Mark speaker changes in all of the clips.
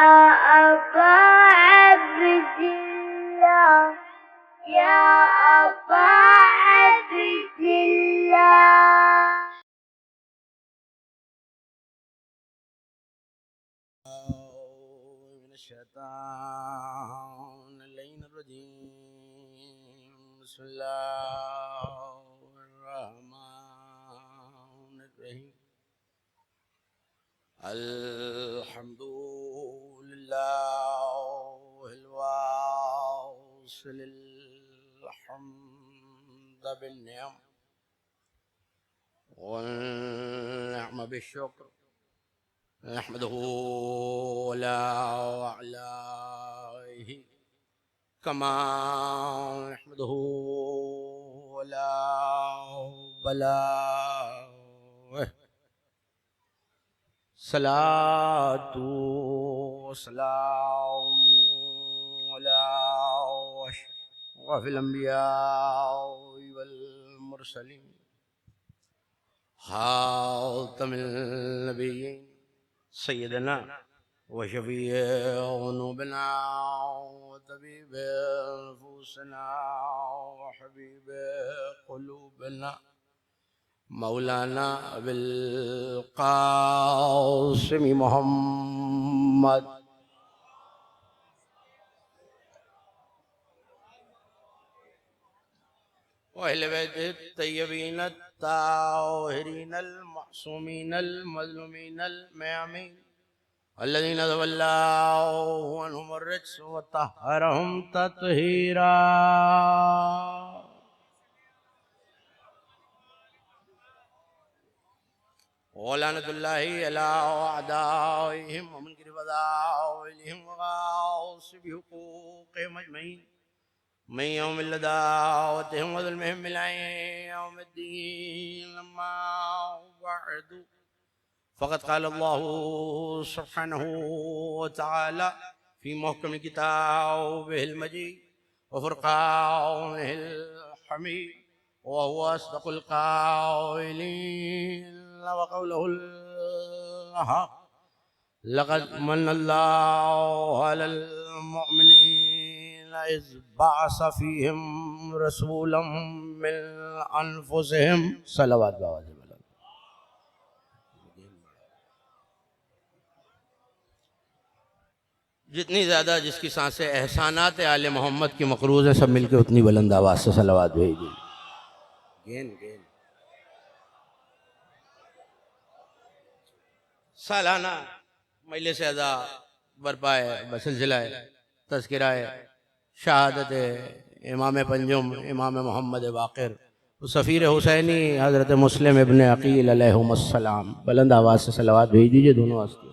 Speaker 1: أبا عبد الله يا أبا عبد الله.
Speaker 2: من الشيطان اللعين الرجيم. بسم الله الرحمن الرحيم. الحمد لله الواصل الحمد بالنعم والنعم بالشكر. نحمده ولا أعلاه كما نحمده ولا بلاه. صلاة وسلام على أشرف الأنبياء والمرسلين خاتم النبيين سيدنا وشفيع ذنوبنا وطبيب نفوسنا وحبيب قلوبنا مولانا أبي القاسم محمد وأهل بيته الطيبين الطاهرين المعصومين المظلومين الميامين الذين تولوا عنهم الرجس وطهرهم تطهيرا. ولعنة الله على أعدائهم ومنكر فضائلهم وغاصب حقوقهم أجمعين من يوم لدعوتهم وظلمهم إلى يوم الدين. أما بعد فقد قال الله سبحانه وتعالى في محكم كتابه المجيد وفرقانه الحميد وهو أصدق القائلين وقوله الحق. لقد من الله على المؤمنين إذ بعث فيهم رسولا من أنفسهم صلوات الله. جتنی زیادہ جس کی سانسیں احسانات آل محمد کی مقروض ہیں سب مل کے اتنی بلند آواز سے صلوات بھیجیے. گین سالانہ مجلس اعزا برپا ہے بسلسلہ تذکرہ شہادت امام پنجم امام محمد باقر سفیر حسینی حضرت مسلم ابن عقیل علیہم السلام. بلند آواز سے صلوات بھیج دیجیے دونوں واسطے.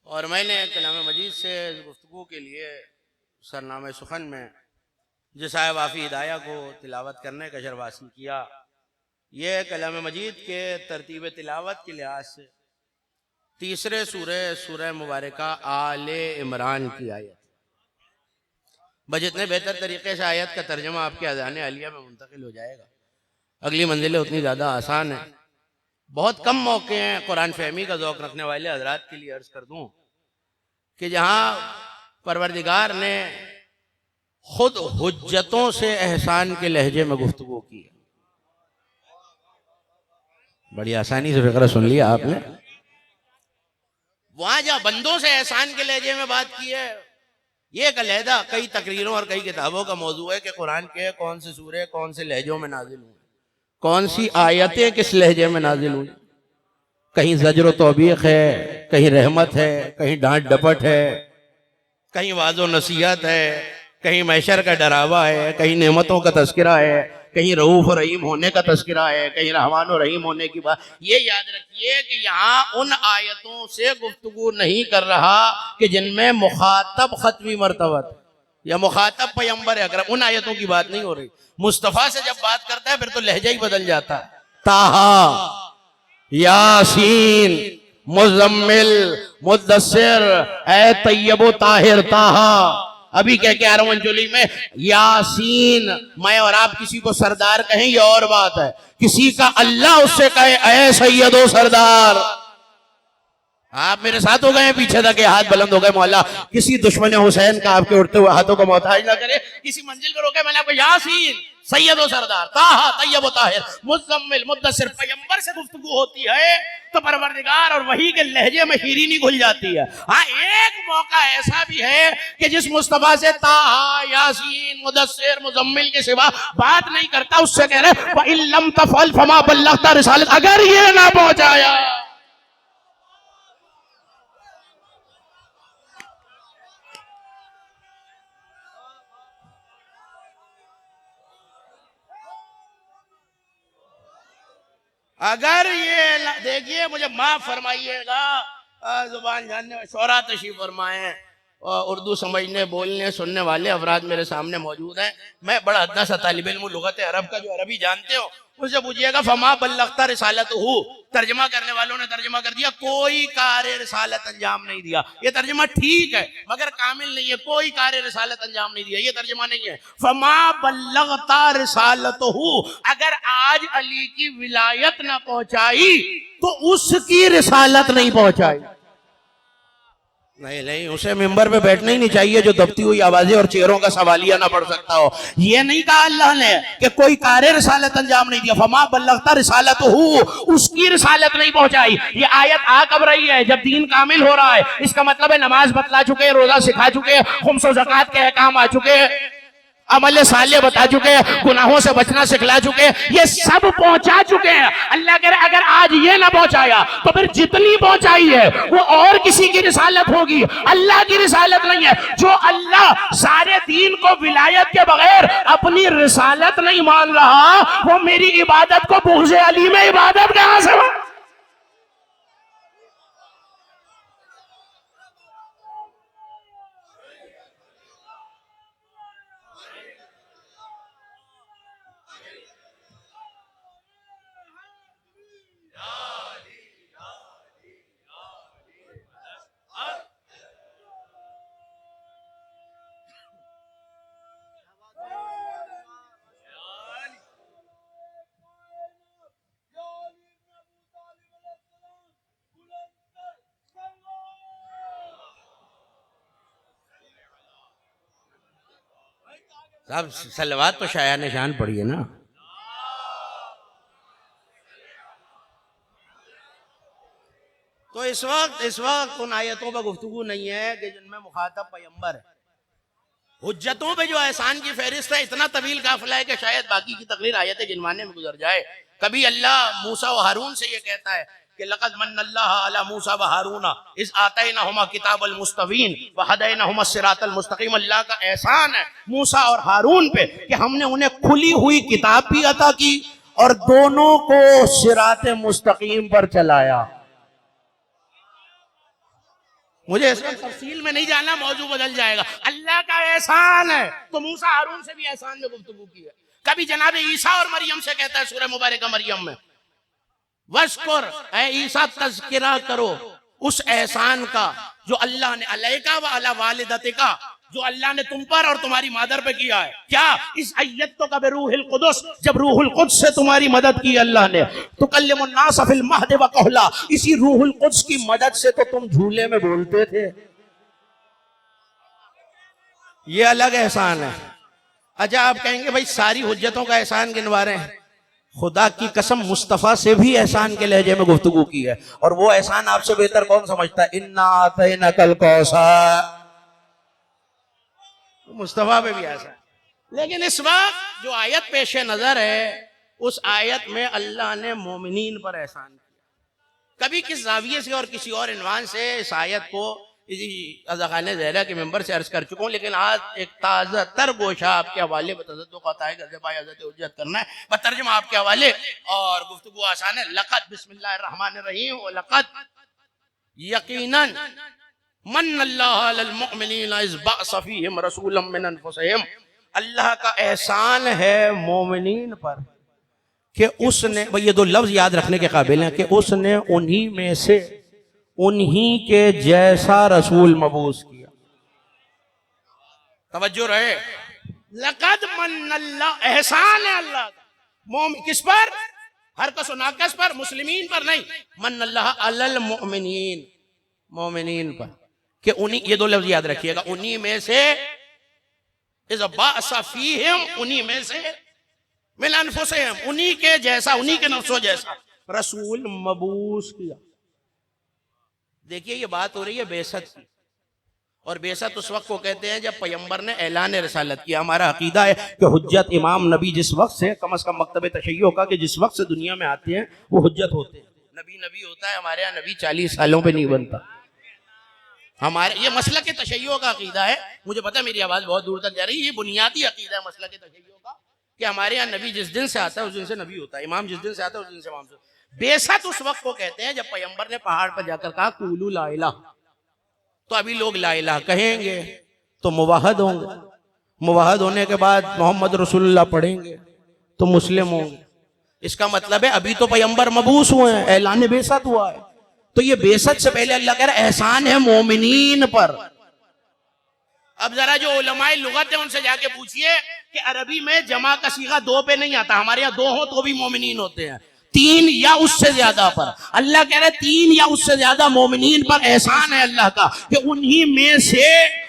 Speaker 2: اور میں نے کلام مجید سے گفتگو کے لیے سرنامہ سخن میں جس آئے وافی ہدایہ کو تلاوت کرنے کا شرف حاصل کیا. یہ کلام مجید کے ترتیب تلاوت کے لحاظ سے تیسرے سورہ مبارکہ آل عمران کی آیت. بجتنے بہتر طریقے سے آیت کا ترجمہ آپ کے اذان عالیہ میں منتقل ہو جائے گا. اگلی منزلیں اتنی زیادہ آسان ہیں. بہت کم موقع ہیں قرآن فہمی کا ذوق رکھنے والے حضرات کے لیے عرض کر دوں کہ جہاں پروردگار نے خود حجتوں سے احسان کے لہجے میں گفتگو کی. بڑی آسانی سے فقرہ سن لیا آپ نے. وہاں جہاں بندوں سے احسان کے لہجے میں بات کی ہے یہ ایک علیحدہ کئی تقریروں اور کئی کتابوں کا موضوع ہے کہ قرآن کے کون سے سورے کون سے لہجوں میں نازل ہوئے, کون سی آیتیں کس لہجے میں نازل ہوئی. کہیں زجر و توبیخ ہے, کہیں رحمت ہے, کہیں ڈانٹ ڈپٹ ہے, کہیں واضح و نصیحت ہے, کہیں محشر کا ڈراوا ہے, کہیں نعمتوں کا تذکرہ ہے, کہیں رؤوف و رحیم ہونے کا تذکرہ ہے, کہیں رحمان و رحیم ہونے کی بات. یہ یاد رکھیے کہ یہاں ان آیتوں سے گفتگو نہیں کر رہا کہ جن میں مخاطب ختمی مرتبہ یا مخاطب پیغمبر اکرم, ان آیتوں کی بات نہیں ہو رہی. مصطفیٰ سے جب بات کرتا ہے پھر تو لہجہ ہی بدل جاتا ہے. طٰہٰ, یاسین, مزمل, مدثر, اے طیب و طاہر طٰہٰ, ابھی کہہ کے آ رہا ہوں انجلی میں، یاسین، میں اور آپ کسی کو سردار کہیں یہ اور بات ہے، کسی کا اللہ اس سے کہے اے سید و سردار. آپ میرے ساتھ ہو گئے ہیں پیچھے تک ہاتھ بلند ہو گئے. مولا کسی دشمن حسین کا آپ کے اڑتے ہوئے ہاتھوں کو محتاج نہ کرے. کسی منزل پہ روکے میں نے آپ کو یاسین، سید و سردار، طٰہٰ، طیب و طاہر، مزمل، مدثر، پیغمبر سے گفتگو ہوتی ہے تو پروردگار اور وحی کے لہجے میں شیرینی گھل جاتی ہے. ہاں ایک موقع ایسا بھی ہے کہ جس مصطفیٰ سے طٰہٰ، یاسین، مدثر، مزمل کے سوا بات نہیں کرتا، اس سے کہہ رہے وَإِن لَمْ تَفْعَلْ فَمَا بَلَّغْتَ رِسَالَتَهُ، اگر یہ نہ پہنچایا. اگر یہ دیکھیے، مجھے معاف فرمائیے گا، زبان جاننے شعراء تشریف فرمائیں، اردو سمجھنے بولنے سننے والے افراد میرے سامنے موجود ہیں. میں بڑا ادنا سا طالب علم لغت عرب کا، جو عربی جانتے ہو ان سے پوچھئے گا فما بلغت رسالتہ، ترجمہ کرنے والوں نے ترجمہ کر دیا کوئی کار رسالت انجام نہیں دیا. یہ ترجمہ ٹھیک ہے مگر کامل نہیں ہے، کوئی کار رسالت انجام نہیں دیا، یہ ترجمہ نہیں ہے. فما بلغت رسالتہ، اگر آج علی کی ولایت نہ پہنچائی تو اس کی رسالت نہیں پہنچائی. نہیں اسے ممبر پہ بیٹھنا ہی نہیں چاہیے جو دبتی ہوئی آوازیں اور چہروں کا سوالیہ نہ پڑھ سکتا ہو. یہ نہیں کہا اللہ نے کہ کوئی کار رسالت انجام نہیں دیا، فما بلغت رسالتہ، اس کی رسالت نہیں پہنچائی. یہ آیت آ کب رہی ہے؟ جب دین کامل ہو رہا ہے. اس کا مطلب ہے نماز بتلا چکے، روزہ سکھا چکے، خمس و زکوٰۃ کے احکام آ چکے، عمل صالح بتا چکے، گناہوں سے بچنا سکھلا چکے، یہ سب پہنچا چکے ہیں. اللہ کہہ رہے اگر آج یہ نہ پہنچایا تو پھر جتنی پہنچائی ہے وہ اور کسی کی رسالت ہوگی، اللہ کی رسالت نہیں ہے. جو اللہ سارے دین کو ولایت کے بغیر اپنی رسالت نہیں مان رہا، وہ میری عبادت کو بغض علی میں عبادت کہاں سے ہو؟ صاحب صلوات تو شایع نشان پڑھی ہے نا. تو اس وقت ان آیتوں پر گفتگو نہیں ہے کہ جن میں مخاطب پیغمبر ہے. حجتوں پہ جو احسان کی فہرست ہے اتنا طویل قافلہ ہے کہ شاید باقی کی تقریر آیت گنوانے میں گزر جائے. کبھی اللہ موسیٰ و ہارون سے یہ کہتا ہے کہ لقد من اللہ علی موسیٰ و ہارون اذ آتینہما کتاب المستبین وہدینہما الصراط المستقیم. اللہ کا احسان ہے موسیٰ اور ہارون پہ کہ ہم نے انہیں کھلی ہوئی کتاب بھی عطا کی اور دونوں کو صراط مستقیم پر چلایا. مجھے اس وقت تفصیل میں نہیں جانا، موضوع بدل جائے گا. اللہ کا احسان ہے تو موسیٰ ہارون سے بھی احسان میں گفتگو کی ہے. کبھی جناب عیسیٰ اور مریم سے کہتا ہے سورہ مبارکہ مریم میں وَذْكُرْ، اے عیسیٰ تذکرہ کرو اس احسان کا جو اللہ نے علیکہ و علی والدتکا، جو اللہ نے تم پر اور تمہاری مادر پہ کیا ہے. کیا؟ اس ایتک بروح القدس، جب روح القدس سے تمہاری مدد کی اللہ نے. تکلم الناس فی المہد وکہلا، اسی روح القدس کی مدد سے تو تم جھولے میں بولتے تھے. یہ الگ احسان ہے. اچھا آپ کہیں گے بھائی ساری حجتوں کا احسان گنوا رہے ہیں. خدا کی قسم مصطفیٰ سے بھی احسان کے لہجے میں گفتگو کی ہے، اور وہ احسان آپ سے بہتر کون سمجھتا ہے؟ اِنَّا أَعْطَيْنَاكَ الْكَوْثَرَ، مصطفیٰ پہ بھی ایسا ہے. لیکن اس وقت جو آیت پیش نظر ہے اس آیت میں اللہ نے مومنین پر احسان کیا. کبھی کس زاویے سے اور کسی اور عنوان سے اس آیت کو ازاخان زہرہ کے ممبر سے عرض کر چکا ہوں، لیکن آج ایک تازہ تر گوشہ آپ کے حوالے بتصدق عطائے غزہ پائے حضرت حجت کرنا ہے، بترجمہ آپ کے حوالے اور گفتگو آسان ہے. لقد، بسم اللہ الرحمن الرحیم، لقد یقیناً من اللہ علی المؤمنین اذ بعث فیہم رسولا من انفسہم، اللہ کا احسان ہے مومنین پر کہ اس نے، یہ دو لفظ یاد رکھنے کے قابل ہیں، کہ اس نے انہی میں سے انہی کے جیسا رسول مبعوث کیا. توجہ رہے، لقد من اللہ، احسان ہے اللہ کا مومن کس پر؟ ہر کس و ناقص پر، مسلمین پر نہیں، من اللہ علی المؤمنین، مومنین پر، کہ انہی، یہ دو لفظ یاد رکھیے گا، انہی میں سے اذا بأس فیہم، انہی میں سے من انفسہم، انہی کے جیسا، انہی کے نفسوں جیسا رسول مبعوث کیا۔ دیکھیے یہ بات ہو رہی ہے بعثت کی، اور بعثت اس وقت کو کہتے ہیں جب پیغمبر نے اعلان رسالت کیا۔ ہمارا عقیدہ ہے کہ حجت امام نبی جس وقت سے، کم از کم مکتب تشیع کا، کہ جس وقت سے دنیا میں آتے ہیں وہ حجت ہوتے ہیں۔ نبی ہوتا ہے، ہمارے یہاں نبی 40 سالوں پہ نہیں بنتا۔ ہمارے یہ مسلک تشیع کا عقیدہ ہے، مجھے پتا میری آواز بہت دور تک جا رہی ہے، یہ بنیادی عقیدہ ہے مسلک تشیع کا، کہ ہمارے یہاں نبی جس دن سے آتا ہے اس دن سے نبی ہوتا ہے، امام جس دن سے آتا ہے اس دن سے امام ہوتا ہے۔ بعثت اس وقت کو کہتے ہیں جب پیغمبر نے پہاڑ پر جا کر کہا قولوا لا الہ، تو ابھی لوگ لا الہ کہیں گے تو موحد ہوں گے، موحد ہونے کے بعد محمد رسول اللہ پڑھیں گے تو مسلم ہوں گے۔ اس کا مطلب ہے ابھی تو پیغمبر مبعوث ہوئے ہیں، اعلان بعثت ہوا ہے، تو یہ بعثت سے پہلے اللہ کہہ رہا ہے احسان ہے مومنین پر۔ اب ذرا جو علماء لغت ہیں ان سے جا کے پوچھئے کہ عربی میں جمع کا صیغہ دو پہ نہیں آتا، ہمارے یہاں دو ہوں تو بھی مومنین ہوتے ہیں، 3 یا اس سے زیادہ پر۔ اللہ کہہ رہے 3 یا اس سے زیادہ مومنین پر احسان ہے اللہ کا کہ انہی میں سے،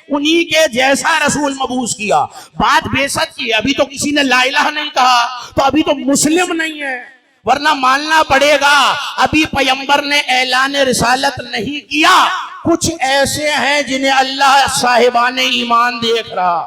Speaker 2: انہی کے جیسا رسول مبعوث کیا۔ بات بعثت کی، ابھی تو کسی نے لا الہ نہیں کہا تو ابھی تو مسلم نہیں ہے، ورنہ ماننا پڑے گا ابھی پیغمبر نے اعلان رسالت نہیں کیا۔ کچھ ایسے ہیں جنہیں اللہ صاحبان ایمان دیکھ رہا،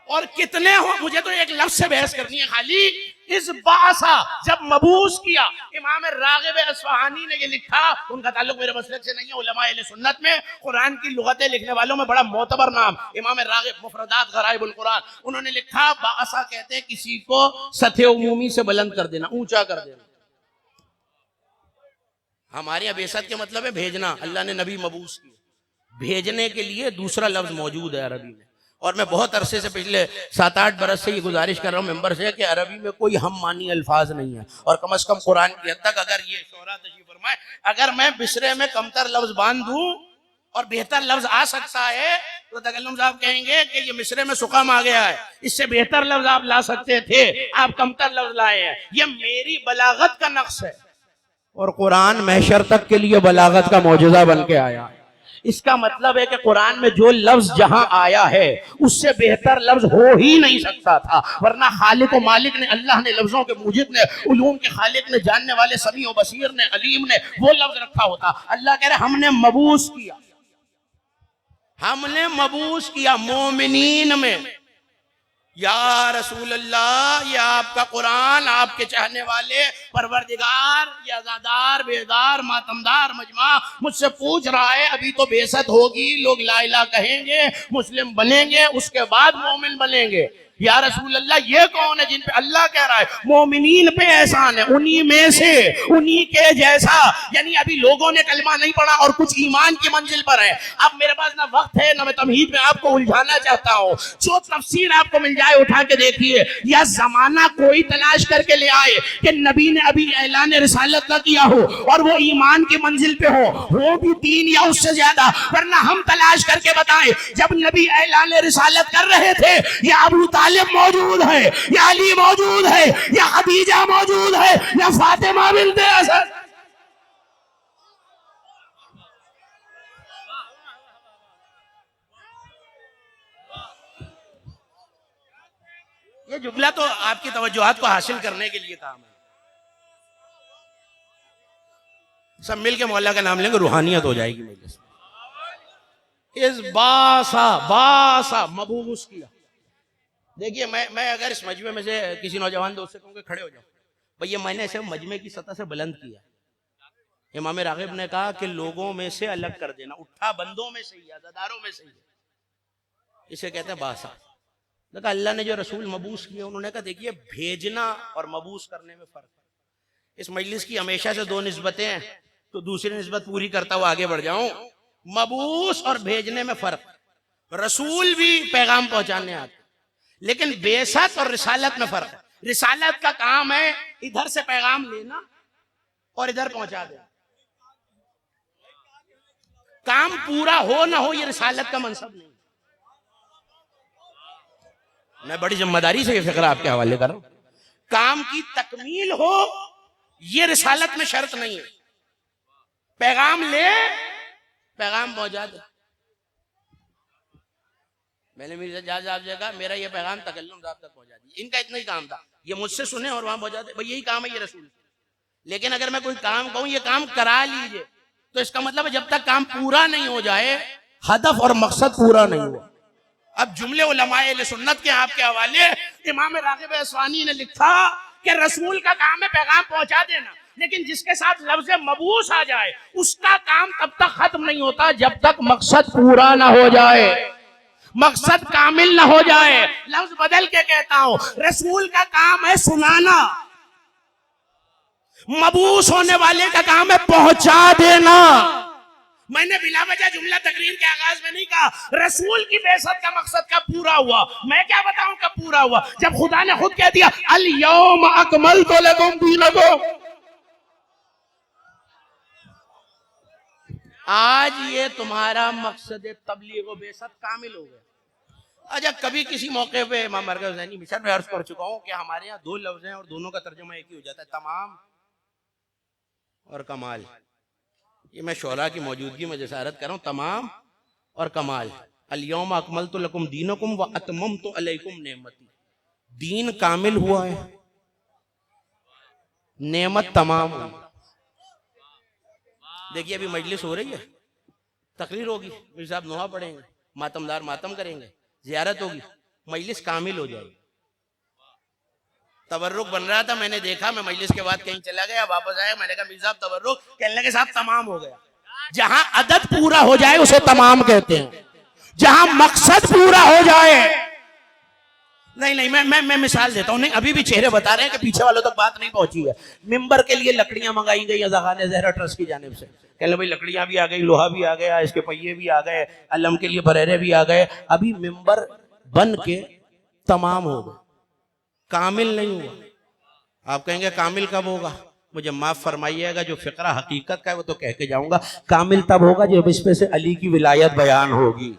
Speaker 2: اور کتنے ہو، مجھے تو ایک لفظ سے بحث کرنی ہے خالی، اس باسا جب مبعوث کیا۔ امام راغب اصفہانی نے یہ لکھا، ان کا تعلق میرے مسلک سے نہیں ہے، علماء اہل سنت میں قرآن کی لغتیں لکھنے والوں میں بڑا معتبر نام امام راغب، مفردات غرائب القرآن، انہوں نے لکھا باسا کہتے ہیں کسی کو سطح عمومی سے بلند کر دینا، اونچا کر دینا۔ ہمارے یہاں بعثت کے مطلب ہے بھیجنا، اللہ نے نبی مبعوث کیا، بھیجنے کے لیے دوسرا لفظ موجود ہے عربی میں، اور میں بہت عرصے سے پچھلے 7-8 برس سے یہ گزارش کر رہا ہوں ممبر سے کہ عربی میں کوئی ہم معنی الفاظ نہیں ہے، اور کم از کم قرآن کی حد تک اگر یہ شعراء تشریف فرمائے، اگر میں بسرے میں کمتر لفظ باندھ دوں اور بہتر لفظ آ سکتا ہے تو تکلم صاحب کہیں گے کہ یہ مصرے میں سقم آ گیا ہے، اس سے بہتر لفظ آپ لا سکتے تھے، آپ کمتر لفظ لائے ہیں، یہ میری بلاغت کا نقص ہے، اور قرآن محشر تک کے لیے بلاغت کا معجزہ بن کے آیا۔ اس کا مطلب ہے کہ قرآن میں جو لفظ جہاں آیا ہے اس سے بہتر لفظ ہو ہی نہیں سکتا تھا، ورنہ خالق و مالک نے، اللہ نے، لفظوں کے موجد نے، علوم کے خالق نے، جاننے والے سمیع و بصیر نے، علیم نے وہ لفظ رکھا ہوتا۔ اللہ کہہ رہے ہم نے مبعوث کیا، ہم نے مبعوث کیا مومنین میں۔ یا رسول اللہ، یہ آپ کا قرآن، آپ کے چاہنے والے پروردگار، یہ عزادار، بیدار، ماتمدار مجمع مجھ سے پوچھ رہا ہے ابھی تو بعثت ہوگی، لوگ لا الہ کہیں گے، مسلم بنیں گے، اس کے بعد مومن بنیں گے۔ یا رسول اللہ یہ کون ہے جن پہ اللہ کہہ رہا ہے مومنین پہ احسان ہے، انہی میں سے، انہی کے جیسا، یعنی ابھی لوگوں نے کلمہ نہیں پڑھا اور کچھ ایمان کی منزل پر ہے۔ اب میرے پاس نہ وقت ہے نہ میں تمہید میں آپ کو الجھانا چاہتا ہوں، جو تفسیر آپ کو مل جائے اٹھا کے دیکھیے، یا زمانہ کوئی تلاش کر کے لے آئے کہ نبی نے ابھی اعلان رسالت نہ کیا ہو اور وہ ایمان کی منزل پہ ہو بھی 3 یا اس سے زیادہ، ورنہ ہم تلاش کر کے بتائیں جب نبی اعلان رسالت کر رہے تھے یا ابو طالب موجود ہے، یا علی موجود ہے، یا خدیجہ موجود ہے، یا فاطمہ بنت اسد۔ یہ جملہ تو آپ کی توجہات کو حاصل کرنے کے لیے کام ہے۔ سب مل کے مولا کا نام لیں گے، روحانیت ہو جائے گی مجلس میں۔ اس باسا مبعوث کیا۔ دیکھیے میں اگر اس مجمع میں سے کسی نوجوان دوست سے کہوں کہ کھڑے ہو جاؤ، بھئی یہ میں نے اسے مجمع کی سطح سے بلند کیا۔ امام راغب نے کہا کہ لوگوں میں سے الگ کر دینا، اٹھا بندوں میں سے ہی، عزاداروں میں سے ہی، اسے کہتے ہیں باسا۔ دیکھا اللہ نے جو رسول مبعوث کیا، انہوں نے کہا دیکھیے بھیجنا اور مبعوث کرنے میں فرق ہے۔ اس مجلس کی ہمیشہ سے 2 نسبتیں ہیں، تو دوسری نسبت پوری کرتا ہوا آگے بڑھ جاؤں۔ مبعوث اور بھیجنے میں فرق، رسول بھی پیغام پہنچانے آتے، لیکن بعثت اور رسالت میں فرق ہے۔ رسالت کا کام ہے ادھر سے پیغام لینا اور ادھر پہنچا دینا۔ کام پورا ہو نہ ہو یہ رسالت کا منصب نہیں. میں بڑی ذمہ داری سے یہ فقرہ آپ کے حوالے کر رہا ہوں. کام کی تکمیل ہو یہ رسالت میں شرط نہیں ہے. پیغام لے پیغام پہنچا دے. میں نے مرزا جاز صاحب سے کہا میرا یہ پیغام تکلم صاحب تک پہنچا دیجیے. ان کا اتنا ہی کام تھا, یہ مجھ سے سنیں اور وہاں پہنچا دے. بھئی یہی کام ہے یہ رسول. لیکن اگر میں کوئی کام کہوں یہ کام کرا لیجئے تو اس کا مطلب ہے جب تک کام پورا نہیں ہو جائے ہدف اور مقصد پورا نہیں ہوا. اب جملے علماء اہل سنت کے آپ کے حوالے امام راغب اصفہانی نے لکھا کہ رسول کا کام ہے پیغام پہنچا دینا, لیکن جس کے ساتھ لفظ مبعوث آ جائے اس کا کام تب تک ختم نہیں ہوتا جب تک مقصد پورا نہ ہو جائے, مقصد کامل نہ ہو جائے. لفظ بدل کے کہتا ہوں, رسول کا کام ہے سنانا, مبعوث ہونے والے کا کام ہے پہنچا دینا. میں نے بلا وجہ جملہ تقریر کے آغاز میں نہیں کہا رسول کی بعثت کا مقصد کب پورا ہوا. میں کیا بتاؤں کب پورا ہوا؟ جب خدا نے خود کہہ دیا الیوم اکملت لکم دینکم. آج یہ تمہارا مقصد تبلیغ و بعثت کامل ہو گیا. اچھا کبھی کسی موقع پہ امام مرکز حسینی مشن میں عرض کر چکا ہوں کہ ہمارے ہاں دو لفظ ہیں اور دونوں کا ترجمہ ایک ہی ہو جاتا ہے, تمام اور کمال. یہ میں شعراء کی موجودگی میں جسارت کر رہا ہوں, تمام اور کمال. الیوم اکملت لکم دینکم واتممت علیکم نعمتی. دین کامل ہوا ہے, نعمت تمام ہوئی. دیکھیے ابھی مجلس ہو رہی ہے, تقریر ہوگی, میر صاحب نوحہ پڑھیں گے, ماتمدار ماتم کریں گے, زیارت ہوگی, مجلس کامل ہو جائے گی. تبرک بن رہا تھا, میں نے دیکھا, میں مجلس کے بعد کہیں چلا گیا, واپس آیا, میں نے کہا میر صاحب تبرک, کہنے لگے صاحب تمام ہو گیا. جہاں عدد پورا ہو جائے اسے تمام کہتے ہیں, جہاں مقصد پورا ہو جائے. نہیں میں مثال دیتا ہوں, نہیں ابھی بھی چہرے بتا رہے ہیں کہ پیچھے والوں تک بات نہیں پہنچی ہے. ممبر کے لیے لکڑیاں منگائی گئی اذاخانہ زہرا ٹرسٹ کی جانب سے, کہہ لیں بھائی لکڑیاں بھی آ گئی, لوہا بھی آ گیا, اس کے پہیے بھی آ گئے, علم کے لیے بریرے بھی آ گئے. ابھی ممبر بن کے تمام ہو گئے, کامل نہیں ہوا. آپ کہیں گے کامل کب ہوگا؟ مجھے معاف فرمائیے گا, جو فقرہ حقیقت کا ہے وہ تو کہہ کے جاؤں گا. کامل تب ہوگا جب اس پہ سے علی کی ولایت بیان ہوگی.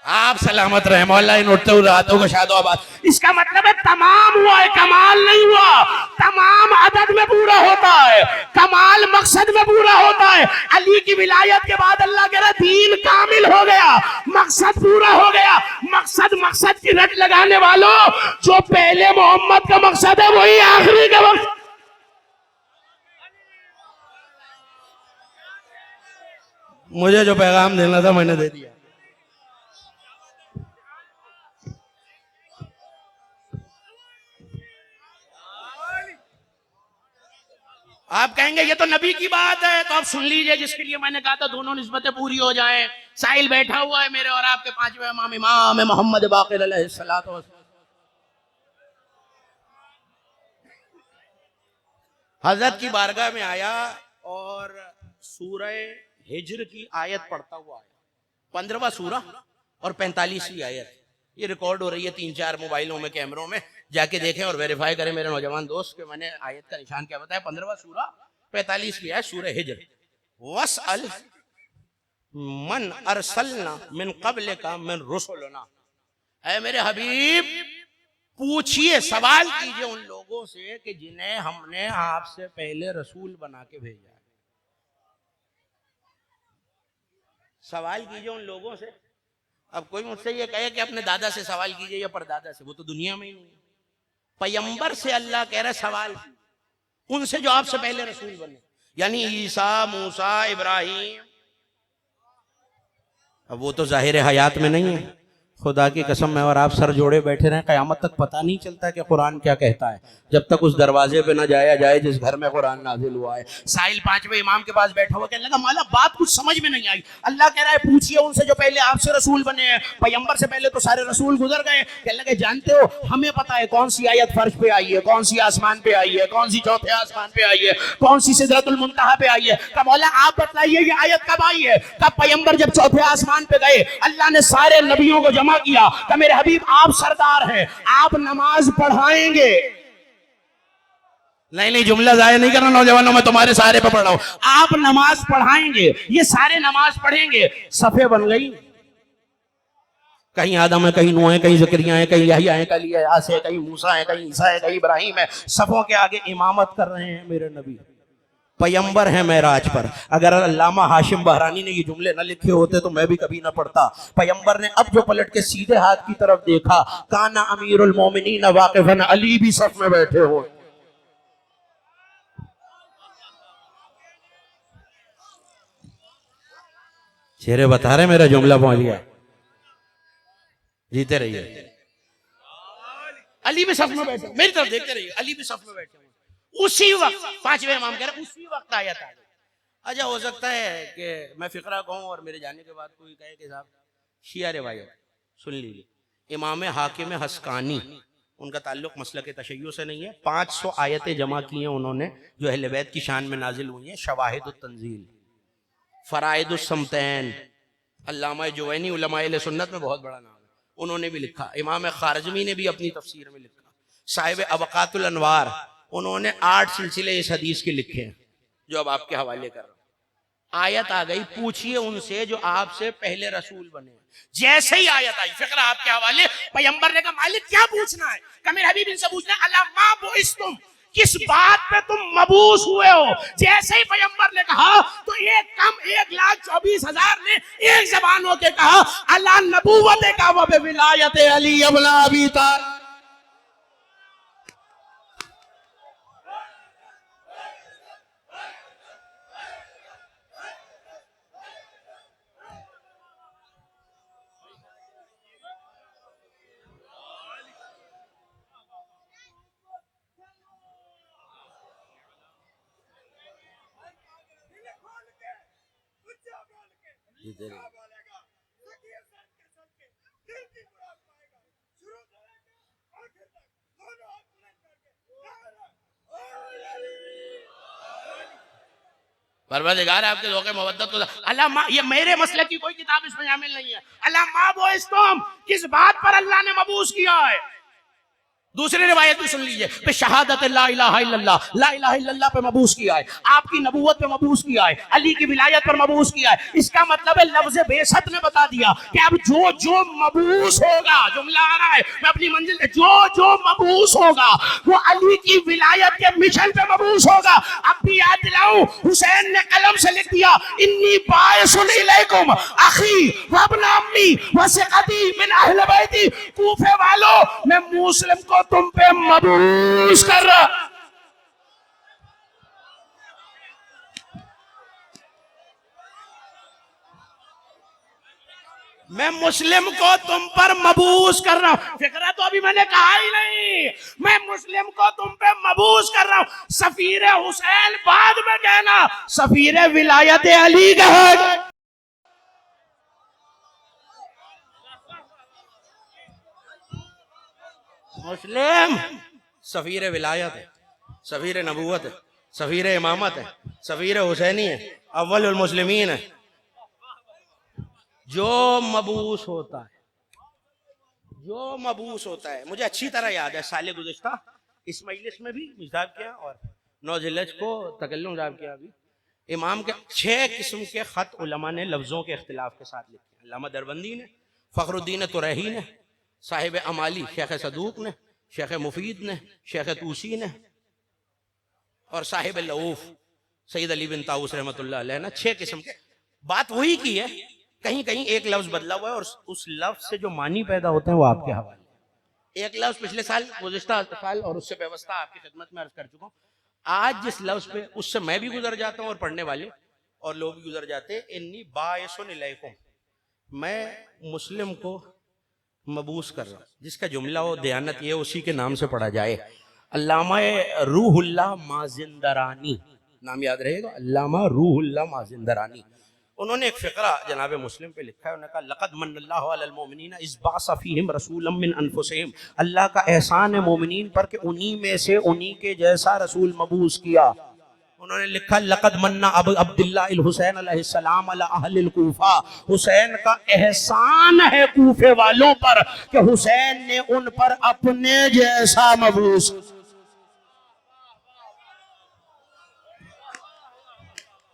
Speaker 2: آپ سلامت رہے مولا, ان اٹھتے ہوئے راتوں کو شاد و آباد. اس کا مطلب ہے تمام ہوا ہے, کمال نہیں ہوا. تمام عدد میں پورا ہوتا ہے, کمال مقصد میں پورا ہوتا ہے. علی کی ولایت کے بعد اللہ کہہ رہا دین کامل ہو گیا, مقصد پورا ہو گیا. مقصد کی رٹ لگانے والوں, جو پہلے محمد کا مقصد ہے وہی آخری کا مقصد. مجھے جو پیغام دینا تھا میں نے دے دیا. آپ کہیں گے یہ تو نبی کی بات ہے, تو آپ سن لیجئے, جس کے لیے میں نے کہا تھا دونوں نسبتیں پوری ہو جائیں. سائل بیٹھا ہوا ہے میرے اور آپ کے پانچویں امام, امام محمد باقر علیہ السلام. حضرت کی بارگاہ میں آیا اور سورہ ہجر کی آیت پڑھتا ہوا آیا, 15واں سورہ اور 45ویں آیت. یہ ریکارڈ ہو رہی ہے 3-4 موبائلوں میں, کیمروں میں, جا کے دیکھیں اور ویریفائی کریں میرے نوجوان دوست کہ میں نے آیت کا نشان کیا بتایا. 15واں سورہ 45ویں آیت سورہ ہجر. وَاسْأَلْ مَنْ أَرْسَلْنَا مِنْ قَبْلِكَ مِنْ رُسُلِنَا. اے میرے حبیب پوچھئے, سوال کیجئے ان لوگوں سے کہ جنہیں ہم نے آپ سے پہلے رسول بنا کے بھیجا ہے. سوال کیجئے ان لوگوں سے. اب کوئی مجھ سے یہ کہے کہ اپنے دادا سے سوال کیجئے یا پردادا سے, وہ تو دنیا میں ہی نہیں. پیغمبر سے اللہ کہہ رہا ہے سوال ان سے جو آپ سے پہلے رسول بنے, یعنی عیسیٰ, موسیٰ, ابراہیم. اب وہ تو ظاہر حیات میں نہیں ہے. خدا کی قسم میں اور آپ سر جوڑے بیٹھے رہیں, قیامت تک پتہ نہیں چلتا کہ قرآن کیا کہتا ہے جب تک اس دروازے پہ نہ جایا جائے جس گھر میں قرآن نازل ہوا ہے. سائل 5ویں امام کے پاس بیٹھا ہوا, کہنے لگا مولا بات کچھ سمجھ میں نہیں آئی. اللہ کہہ رہا ہے پوچھئے ان سے جو پہلے آپ سے رسول بنے ہیں. پیغمبر سے پہلے تو سارے رسول گزر گئے. کہنے لگے جانتے ہو ہمیں پتہ ہے کون سی آیت فرش پہ آئی ہے, کون سی آسمان پہ آئی ہے, کون سی چوتھے آسمان پہ آئی ہے, کون سی سدرۃ المنتہا پہ آئی ہے. کہ مولا آپ بتلائیے یہ آیت کب آئی ہے؟ کب پیغمبر جب چوتھے آسمان پہ گئے اللہ نے سارے نبیوں کو جمع کیا کہ میرے حبیب آپ سردار ہیں, آپ نماز پڑھائیں گے. نہیں جملہ ضائع نہیں کرنا نوجوانوں، میں تمہارے سارے پہ پڑھ رہا ہوں. آپ نماز پڑھائیں گے، یہ سارے نماز پڑھیں گے، صفیں بن گئی. کہیں آدم ہے، کہیں نوح ہے، کہیں زکریا ہے، کہیں یحییٰ ہے، کہیں الیاس ہے، کہیں موسیٰ ہے، کہیں عیسیٰ ہے، کہیں ابراہیم ہے. صفوں کے آگے امامت کر رہے ہیں میرے نبی، پیمبر ہیں معراج پر. اگر علامہ ہاشم بہرانی نے یہ جملے نہ لکھے ہوتے تو میں بھی کبھی نہ پڑھتا. پیمبر نے اب جو پلٹ کے سیدھے ہاتھ کی طرف دیکھا، کانا امیر المومنین واقفاً، علی بھی صف میں بیٹھے ہوئے. چہرے بتا رہے میرا جملہ پہنچ گیا. جیتے رہیے. علی بھی صف میں بیٹھے، میری طرف دیکھتے رہیے، علی بھی صف میں بیٹھے. اسی وقت پانچویں امام کہہ رہے اسی وقت آیت آ گئی. اچھا ہو سکتا ہے کہ میں فقرہ کہوں اور میرے جانے کے بعد کوئی کہے کہ صاحب شیعہ روایت سن لیجیے. امام حاکم حسقانی، ان کا تعلق مسلک تشیع سے نہیں ہے. 500 آیتیں جمع کی ہیں انہوں نے جو اہل بیت کی شان میں نازل ہوئی ہیں. شواہد التنزیل، فرائد السمتین. علامہ جوینی علماء اہل سنت میں بہت بڑا نام ہے، انہوں نے بھی لکھا. امام خارجمی نے بھی اپنی تفسیر میں لکھا. صاحب ابقات الانوار، انہوں نے 8 سلسلے اس حدیث کے لکھے ہیں جو اب آپ کے حوالے کر رہا ہوں. آیت آ گئی، پوچھئے ان سے جو آپ سے پہلے رسول بنے. جیسے ہی آیت آئی، فقرہ آپ کے حوالے، پیمبر نے کہا مالک کیا پوچھنا ہے؟ کہ میرے حبیب ان سے پوچھنا ہے اللہ ما بعثتم، کس بات پہ تم مبعوث ہوئے ہو؟ جیسے ہی پیمبر نے کہا تو 1,24,000 نے ایک زبان ہو کے کہا اللہ نبوت کا و بولایت علی ابن ابی طالب. پروردگار آپ کے ذوق مودت کو اللہ یہ میرے مسلک کی کوئی کتاب اس میں شامل نہیں ہے. اللہ ما بعثتم، کس بات پر اللہ نے مبعوث کیا ہے؟ دوسری روایت بھی سن لیجئے، پہ شہادت لا الہ الا اللہ، لا الہ الا اللہ پہ مبعوث کیا ہے، آپ کی نبوت پہ مبعوث کیا ہے، علی کی ولایت پر مبعوث کیا ہے. اس کا مطلب ہے لفظ بعثت نے بتا دیا کہ اب جو مبعوث ہوگا، جملہ آ رہا ہے میں اپنی منزل پہ، جو مبعوث ہوگا وہ علی کی ولایت کے مشن پہ مبعوث ہوگا. اب بھی یاد دلاؤں، حسین نے قلم سے لکھ دیا انی باعث الیکم اخی وابن امی وثقتی من اہل بیتی. کوفے والوں، میں مسلم کو تم پہ مبعوث کر رہا. میں مسلم کو تم پر مبعوث کر رہا ہوں. فقرہ تو ابھی میں نے کہا ہی نہیں، میں مسلم کو تم پہ مبعوث کر رہا ہوں. سفیر حسین بعد میں کہنا، سفیر ولایت علی کہا. مسلم سفیر ولایت ہے، سفیر نبوت ہے، سفیر امامت ہے، سفیر حسینی ہے، اول المسلمین ہے. جو مبعوث ہوتا ہے مجھے اچھی طرح یاد ہے، سال گزشتہ اس مجلس میں بھی مزاج کیا اور 9 ذوالحج کو تکلم صاحب کیا. بھی امام کے 6 قسم کے خط علماء نے لفظوں کے اختلاف کے ساتھ لکھے. علامہ دربندی نے، فخر الدین طریحی نے، صاحب امالی شیخ صدوق نے، شیخ مفید نے، شیخ طوسی نے، اور صاحب اللؤوف سید علی بن طاؤس رحمۃ اللہ علیہ نے. 6 قسم کے. بات وہی کی ہے، کہیں کہیں ایک لفظ بدلا ہوا ہے اور اس لفظ سے جو معنی پیدا ہوتے ہیں وہ آپ کے حوالے. ایک لفظ پچھلے سال، گزشتہ سال اور اس سے پیوستہ آپ کی خدمت میں عرض کر چکا ہوں. آج جس لفظ پہ اس سے میں بھی گزر جاتا ہوں اور پڑھنے والے اور لوگ بھی گزر جاتے ہیں، انی باعث الیکم، میں مسلم کو مبعوث کر رہا ہوں. جس کا جملہ ہو دیانت یہ اسی کے نام سے پڑھا جائے. علامہ روح اللہ مازندرانی، نام یاد رہے گا، علامہ روح اللہ مازندرانی. انہوں نے ایک فقرہ جناب مسلم پہ لکھا ہے. انہوں نے کہا لقد من اللہ علی المؤمنین اذ بعث فیہم رسولا من انفسہم. اللہ کا احسان ہے مومنین پر کہ انہی میں سے انہی کے جیسا رسول مبعوث کیا. انہوں نے لکھا لقد من عبداللہ الحسین علیہ السلام علی اہل الکوفہ. حسین کا احسان ہے کوفے والوں پر کہ حسین نے ان پر اپنے جیسا مبعوث.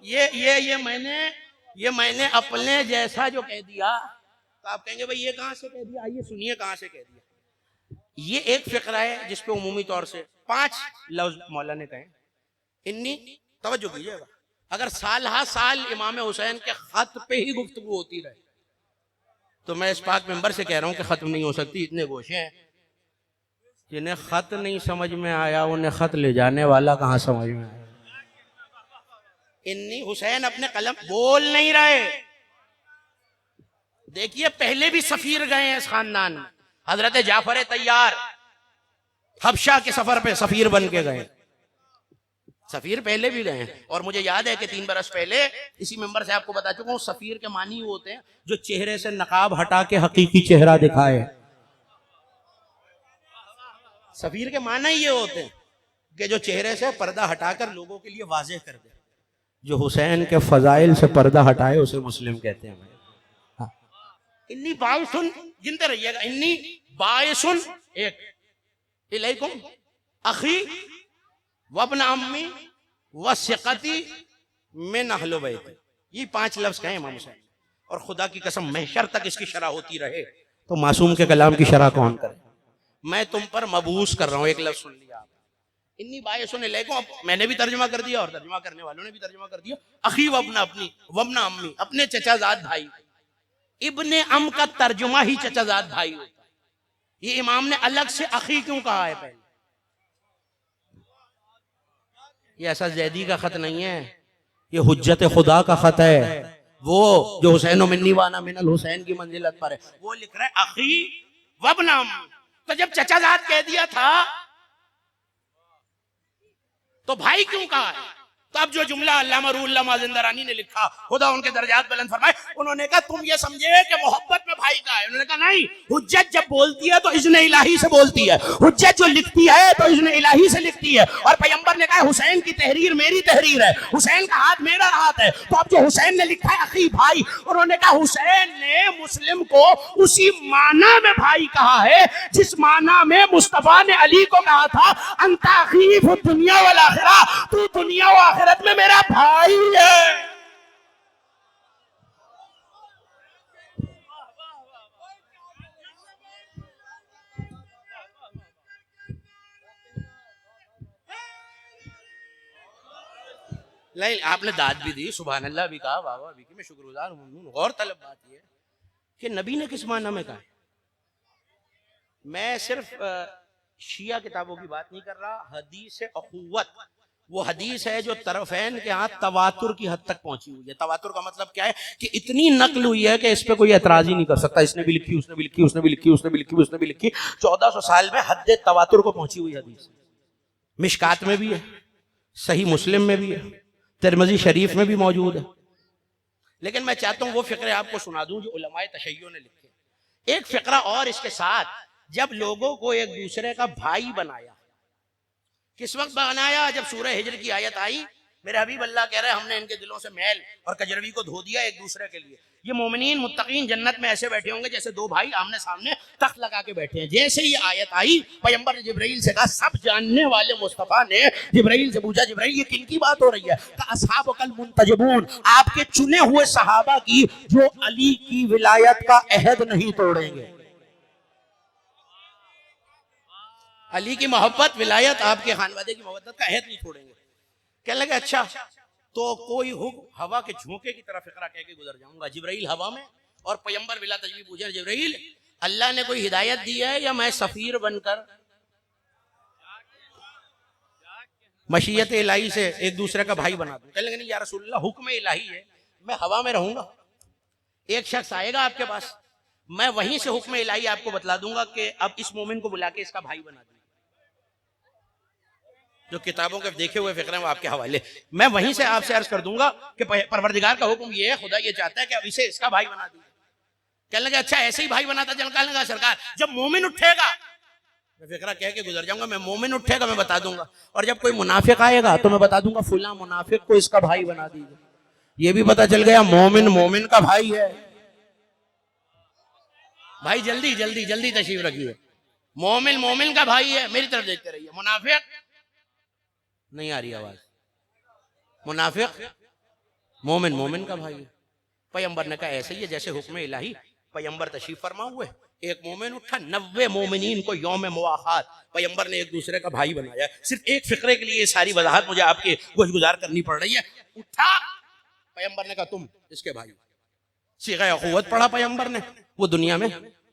Speaker 2: یہ میں نے اپنے جیسا جو کہہ دیا تو آپ کہیں گے بھئی یہ کہاں سے کہہ دیا؟ آئیے سنیے کہاں سے کہہ دیا. یہ ایک فقرہ ہے جس پہ عمومی طور سے 5 لفظ مولا نے کہے. انی توجہ کیجیے گا، اگر سال ہا سال امام حسین کے خط پہ ہی گفتگو ہوتی رہے تو میں اس پاک ممبر سے کہہ رہا ہوں کہ ختم نہیں ہو سکتی. اتنے گوشے ہیں جنہیں خط نہیں سمجھ میں آیا انہیں خط لے جانے والا کہاں سمجھ میں آیا. انی حسین اپنے قلم بول نہیں رہے. دیکھیے پہلے بھی سفیر گئے ہیں اس خاندان میں. حضرت جعفر طیار حبشہ کے سفر پہ سفیر بن کے گئے. سفیر پہلے بھی گئے ہیں اور مجھے یاد ہے کہ 3 برس پہلے اسی ممبر سے آپ کو بتا چکا ہوں سفیر کے معنی ہوتے ہیں جو چہرے سے نقاب ہٹا کے حقیقی چہرہ دکھائے. سفیر کے معنی یہ ہوتے ہیں کہ جو چہرے سے پردہ ہٹا کر لوگوں کے لیے واضح کر دے. جو حسین کے فضائل سے پردہ ہٹائے اسے مسلم کہتے ہیں. انی باعثن گنتے رہیے گا. انی باعثن ایک الیکم اخی وابن امی وثقتی من اہل بیت. یہ 5 لفظ کہیں امام حسین. اور خدا کی قسم محشر تک اس کی شرح ہوتی رہے تو معصوم کے کلام کی شرح کون کرے. میں تم پر مبعوث کر رہا ہوں. ایک لفظ سن لیا آپ. انی باعثن الیکم. اب میں نے بھی ترجمہ کر دیا اور ترجمہ کرنے والوں نے بھی ترجمہ کر دیا. اخی وابن اپنی وابن امی اپنے چچا زاد بھائی. ابن ام کا ترجمہ ہی چچا زاد بھائی ہوتا ہے. یہ امام نے الگ سے اخی کیوں کہا ہے؟ پہلے یہ ایسا زیدی کا خط نہیں ہے، یہ حجت خدا کا خط ہے. وہ جو حسین و منی وانا من الحسین کی منزلت پر ہے وہ لکھ رہا ہے اخی وابن ام. تو جب چچا زاد کہہ دیا تھا تو بھائی کیوں کہا ہے؟ تو اب جو جملہ علامہ روح اللہ مازندرانی نے لکھا خدا ان کے درجات بلند فرمائے، انہوں نے کہا تم یہ سمجھے کہ محبت میں بھائی کا ہے. انہوں نے کہا نہیں، حجت جب بولتی ہے تو اذن الہی سے بولتی ہے. حجت جو لکھتی ہے تو اذن الہی سے لکھتی ہے. اور پیغمبر نے کہا حسین کی تحریر میری تحریر ہے، حسین کا ہاتھ میرا ہاتھ ہے. تو اب جو حسین نے لکھا ہے اخی بھائی، انہوں نے کہا حسین نے مسلم کو اسی معنی میں بھائی کہا ہے جس معنی میں مصطفیٰ نے علی کو کہا تھا انت اخی فی الدنیا والآخرہ، تو دنیا و آخرت میں میرا بھائی ہے. نہیں آپ نے داد بھی دی، سبحان اللہ بھی کہا، واہ واہ بھی کی، میں شکر گزار ہوں. غور طلب بات یہ ہے کہ نبی نے کس معنی میں کہا ہے. میں صرف شیعہ کتابوں کی بات نہیں کر رہا. حدیث اخوت وہ حدیث ہے جو طرفین کے ہاتھ تواتر کی حد تک پہنچی ہوئی ہے. تواتر کا مطلب کیا ہے کہ اتنی نقل ہوئی ہے کہ اس پہ کوئی اعتراض ہی نہیں کر سکتا. اس نے بھی لکھی، اس نے بھی لکھی، اس نے بھی لکھی، اس نے بھی لکھی، اس نے بھی لکھی. 1400 سال میں حد تواتر کو پہنچی ہوئی حدیث. مشکات میں بھی ہے، صحیح مسلم میں بھی ہے، ترمذی شریف میں بھی موجود ہے. لیکن میں چاہتا ہوں وہ فقرے آپ کو سنا دوں جو علماء تشیع نے لکھے. ایک فقرہ اور اس کے ساتھ، جب لوگوں کو ایک دوسرے کا بھائی بنایا. کس وقت بنایا؟ جب سورہ ہجر کی آیت آئی میرے حبیب اللہ کہہ رہے ہیں ہم نے ان کے دلوں سے میل اور کجروی کو دھو دیا ایک دوسرے کے لیے. یہ مومنین متقین جنت میں ایسے بیٹھے ہوں گے جیسے 2 بھائی آمنے سامنے تخت لگا کے بیٹھے ہیں. جیسے ہی آیت آئی پیغمبر نے جبرائیل سے کہا، سب جاننے والے مصطفیٰ نے جبرائیل سے پوچھا جبرائیل یہ کن کی بات ہو رہی ہے؟ کہ اصحابک المنتجبون، آپ کے چنے ہوئے صحابہ کی جو علی کی ولایت کا عہد نہیں توڑیں گے. علی کی محبت، ولایت، آپ کے خانوادے کی محبت کا عہد نہیں چھوڑیں گے. کہنے لگے اچھا تو کوئی ہوا کے جھونکے کی طرف فقرہ کہہ کے گزر جاؤں گا. جبرائیل ہوا میں اور پیغمبر بلا تجلیل پوچھے جبرائیل اللہ نے کوئی ہدایت دی ہے یا میں سفیر بن کر مشیت الہی سے ایک دوسرے کا بھائی بنا دوں؟ کہنے لگے نہیں یا رسول اللہ حکم الہی ہے، میں ہوا میں رہوں گا. ایک شخص آئے گا آپ کے پاس، میں وہیں سے حکم الہی آپ کو بتلا دوں گا کہ اب اس مومن کو بلا کے اس کا بھائی بنا دوں. جو کتابوں کے دیکھے ہوئے فقرے ہیں وہ آپ کے حوالے، میں وہیں سے آپ سے عرض کر دوں گا کہ پروردگار کا حکم یہ ہے، خدا یہ چاہتا ہے کہ اب اسے اس کا بھائی بنا دوں. کہنے لگے اچھا ایسے ہی بھائی بناتا چل. کہنے لگا سرکار جب مومن اٹھے گا، میں فقرہ کہہ کے گزر جاؤں گا، میں مومن اٹھے گا میں بتا دوں گا، اور جب کوئی منافق آئے گا تو میں بتا دوں گا فلاں منافق کو اس کا بھائی بنا دیجیے. یہ بھی پتا چل گیا مومن مومن کا بھائی ہے. بھائی جلدی جلدی جلدی تشریف رکھیے. مومن مومن کا بھائی ہے، میری طرف دیکھتے رہیے. منافق نہیں آ رہی آواز. منافق مومن مومن کا بھائی ہے۔ پیغمبر نے کہا ایسے ہی ہے جیسے حکم الہی، پیغمبر تشریف فرما ہوئے، ایک مومن اٹھا، 90 مومنین کو یوم مواخات پیغمبر نے ایک دوسرے کا بھائی بنایا۔ صرف ایک فقرے کے لیے یہ ساری وضاحت مجھے آپ کے گوش گزار کرنی پڑ رہی ہے۔ اٹھا، پیغمبر نے کہا تم اس کے بھائی، صیغہ اخوت پڑھا پیغمبر نے، وہ دنیا میں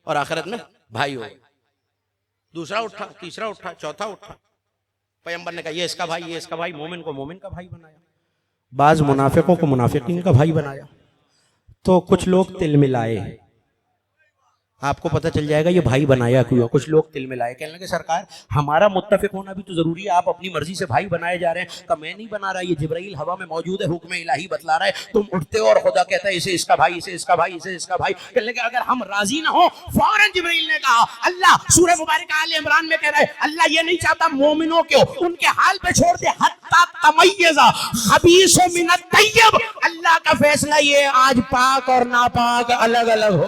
Speaker 2: اور آخرت میں بھائی ہو۔ دوسرا اٹھا، تیسرا اٹھا، چوتھا اٹھا، پیغمبر نے کہا یہ اس کا بھائی، یہ اس کا بھائی، مومن کو مومن کا بھائی بنایا، بعض منافقوں کو منافقین کا بھائی بنایا۔ تو کچھ لوگ تل ملائے، آپ کو پتہ چل جائے گا یہ بھائی بنایا کیوں۔ کچھ لوگ تل ملائے، کہنے لگے سرکار ہمارا متفق ہونا بھی تو ضروری ہے، آپ اپنی مرضی سے بھائی بنائے جا رہے ہیں۔ کہ میں نہیں بنا رہا، یہ جبرائیل ہوا میں موجود ہے، حکم الہی بتلا رہا ہے، تم اٹھتے ہو اور خدا کہتا ہے اسے اس کا بھائی، اسے اس کا بھائی، اسے اس کا بھائی۔ کہنے لگے اگر ہم راضی نہ ہو، فوراً جبرائیل نے کہا اللہ سورہ مبارکہ آل عمران میں کہہ رہا ہے اللہ یہ نہیں چاہتا مومنوں کو ان کے حال پہ چھوڑ دے، حتی تمیز خبیث من الطیب، اللہ کا فیصلہ یہ آج پاک اور ناپاک الگ الگ ہو۔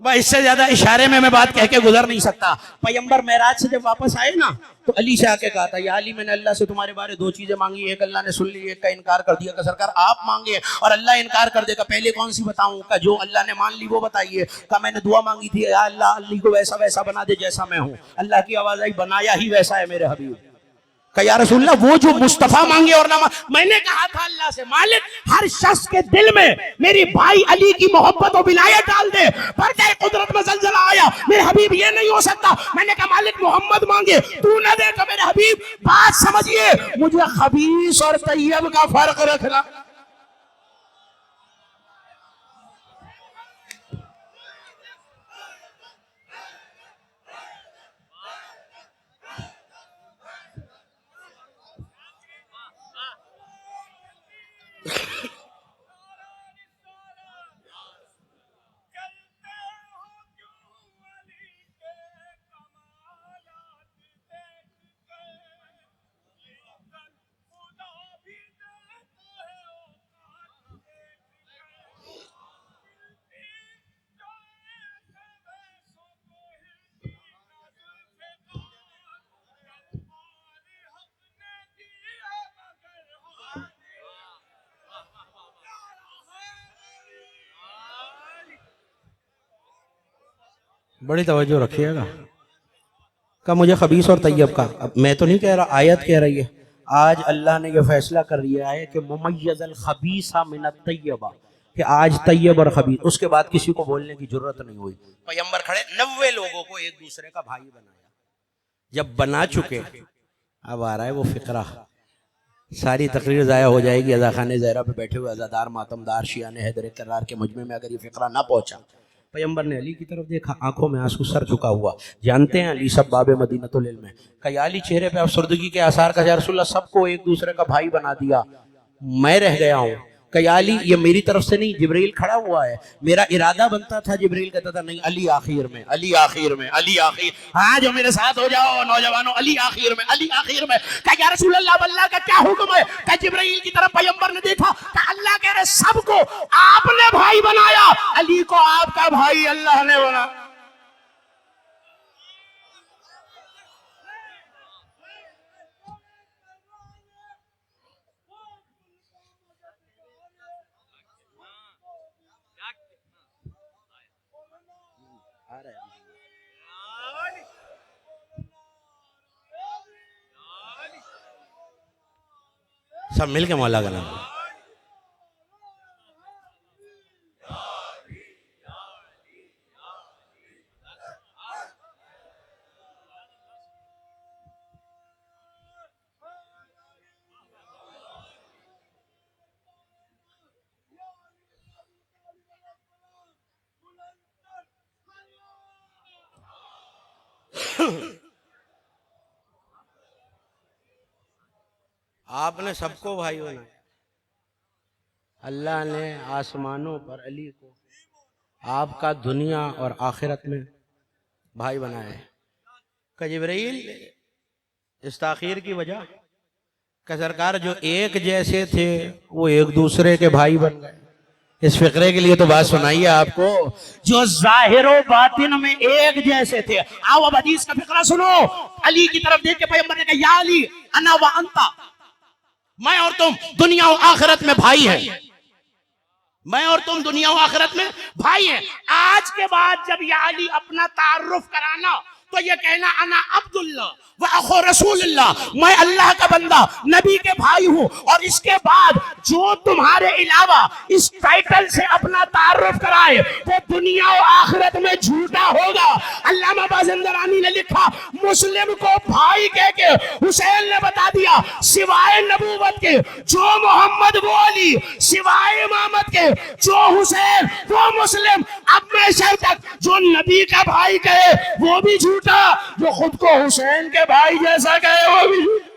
Speaker 2: اس سے زیادہ اشارے میں بات کہہ کے گزر نہیں سکتا۔ پیغمبر معراج سے جب واپس آئے نا تو علی سے آ کے کہا تھا یا علی میں نے اللہ سے تمہارے بارے 2 چیزیں مانگی، ایک اللہ نے سن لی، ایک کا انکار کر دیا۔ کہ سرکار آپ مانگے اور اللہ انکار کر دے گا، پہلے کون سی بتاؤں؟ کہ جو اللہ نے مان لی وہ بتائیے۔ کہ میں نے دعا مانگی تھی یا اللہ علی کو ویسا ویسا بنا دے جیسا میں ہوں۔ اللہ کی آواز آئی بنایا ہی ویسا ہے میرے حبیب۔ کہ یا رسول اللہ وہ جو مصطفیٰ مانگے اور نہ میں نے کہا تھا اللہ سے مالک ہر شخص کے دل میں میری بھائی علی کی محبت و ولایت ڈال دے۔ پردہ قدرت میں زلزلہ آیا، میرے حبیب یہ نہیں ہو سکتا۔ میں نے کہا مالک محمد مانگے تو نہ دے۔ کہ میرے حبیب بات سمجھئے، مجھے خبیث اور طیب کا فرق رکھنا۔ بڑی توجہ رکھیے گا کہ مجھے خبیث اور طیب کا، اب میں تو نہیں کہہ رہا، آیت کہہ رہی ہے۔ آج اللہ نے یہ فیصلہ کر دیا ہے کہ ممیز الخبیث من الطیبہ، کہ آج طیب اور خبیث، اس کے بعد کسی کو بولنے کی جرت نہیں ہوئی۔ پیغمبر کھڑے 90 لوگوں کو ایک دوسرے کا بھائی بنایا۔ جب بنا چکے، اب آ رہا ہے وہ فقرہ، ساری تقریر ضائع ہو جائے گی۔ عزا خان زہرا پہ بیٹھے ہوئے عزادار ماتمدار شیعان حیدر کرار کے مجمع میں اگر یہ فقرہ نہ پہنچا۔ پیغمبر نے علی کی طرف دیکھا، آنکھوں میں آنسو، سر جھکا ہوا۔ جانتے ہیں علی سب باب مدینۃ العلم ہے کہ یا علی چہرے پہ افسردگی کے آثار کا، یا رسول اللہ سب کو ایک دوسرے کا بھائی بنا دیا، میں رہ گیا ہوں۔ کہ یا علی یہ میری طرف سے نہیں، جبرائیل کھڑا ہوا ہے، میرا ارادہ بنتا تھا، جبرائیل کہتا تھا نہیں علی آخر میں، علی آخر میں، علی آخر۔ ہاں جو میرے ساتھ ہو جاؤ نوجوانوں، علی آخر میں، علی آخر میں۔ کہ یا رسول اللہ اللہ کا کیا حکم ہے؟ کہ جبرائیل کی طرف پیغمبر نے دیکھا کہ اللہ کہہ رہے سب کو آپ نے بھائی بنایا، علی کو آپ کا بھائی اللہ نے بنا۔ سب مل کے مولا کا نام۔ آپ نے سب کو بھائی بنایا، اللہ نے آسمانوں پر علی کو آپ کا دنیا اور آخرت میں بھائی بنایا ہے۔ کہ جبرائیل اس تاخیر کی وجہ کہ سرکار جو ایک جیسے تھے وہ ایک دوسرے کے بھائی بن گئے، اس فقرے کے لیے تو بات سنائیے آپ کو، جو ظاہر و باطن میں ایک جیسے تھے. آؤ اب حدیث کا فقرہ سنو. علی کی طرف دیکھ کے پیغمبر نے کہا یا علی انا و انتا، میں اور تم دنیا و آخرت میں بھائی ہیں، میں اور تم دنیا و آخرت میں بھائی ہیں. آج کے بعد جب یا علی اپنا تعارف کرانا تو یہ کہنا انا عبداللہ و اخو رسول اللہ، میں اللہ کا بندہ نبی کے بھائی ہوں. اور اس کے بعد جو تمہارے علاوہ اس ٹائٹل سے اپنا تعارف کرائے وہ دنیا و آخرت میں جھوٹا ہوگا. علامہ بازندرانی نے لکھا مسلم کو بھائی کہہ کے حسین نے بتا دیا سوائے نبوت کے جو محمد وہ علی، سوائے امامت کے جو حسین وہ مسلم. اب میں شب تک جو نبی کا بھائی کہے وہ بھی جھوٹا، جو خود کو حسین کے بھائی جیسا کہے وہ بھی جھوٹا.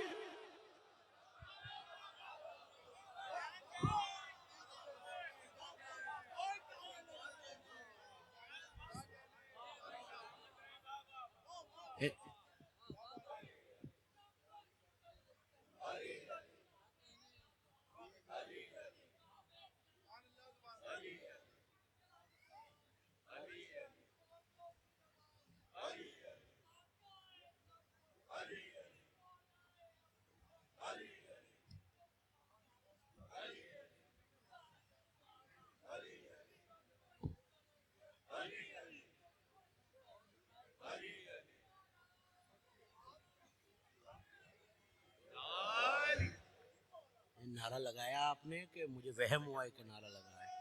Speaker 2: نعرہ لگایا آپ نے کہ مجھے وہم ہوا ہے کہ نعرہ لگایا.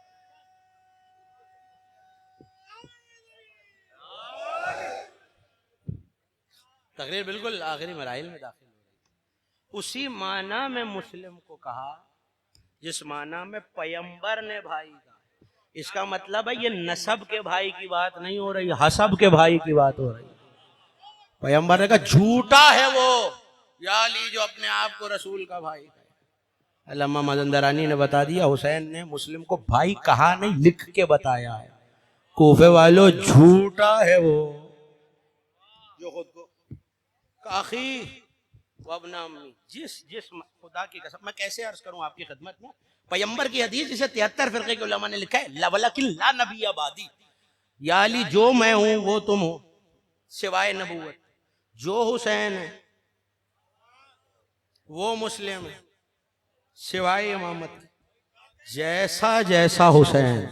Speaker 2: تقریر بالکل آخری مراحل میں داخل ہو رہی. اسی معنی میں مسلم کو کہا جس معنی میں پیمبر نے بھائی کہا. اس کا مطلب ہے یہ نسب کے بھائی کی بات نہیں ہو رہی، حسب کے بھائی کی بات ہو رہی. پیمبر نے کہا جھوٹا ہے وہ یا علی جو اپنے آپ کو رسول کا بھائی کہے. علامہ مازندرانی نے بتا دیا حسین نے مسلم کو بھائی کہا نہیں لکھ کے بتایا ہے. کوفے والوں جھوٹا ہے وہ جو خود کو کاخی وابن امی، جس خدا کی قسم. میں کیسے عرض کروں آپ کی خدمت میں پیمبر کی حدیث جسے 73 فرقے کے علماء نے لکھا ہے ولیکن لا نبی بعدی، یا علی جو میں ہوں وہ تم ہو سوائے نبوت، جو حسین ہے وہ مسلم ہے سوائے امامت، جیسا جیسا حسین.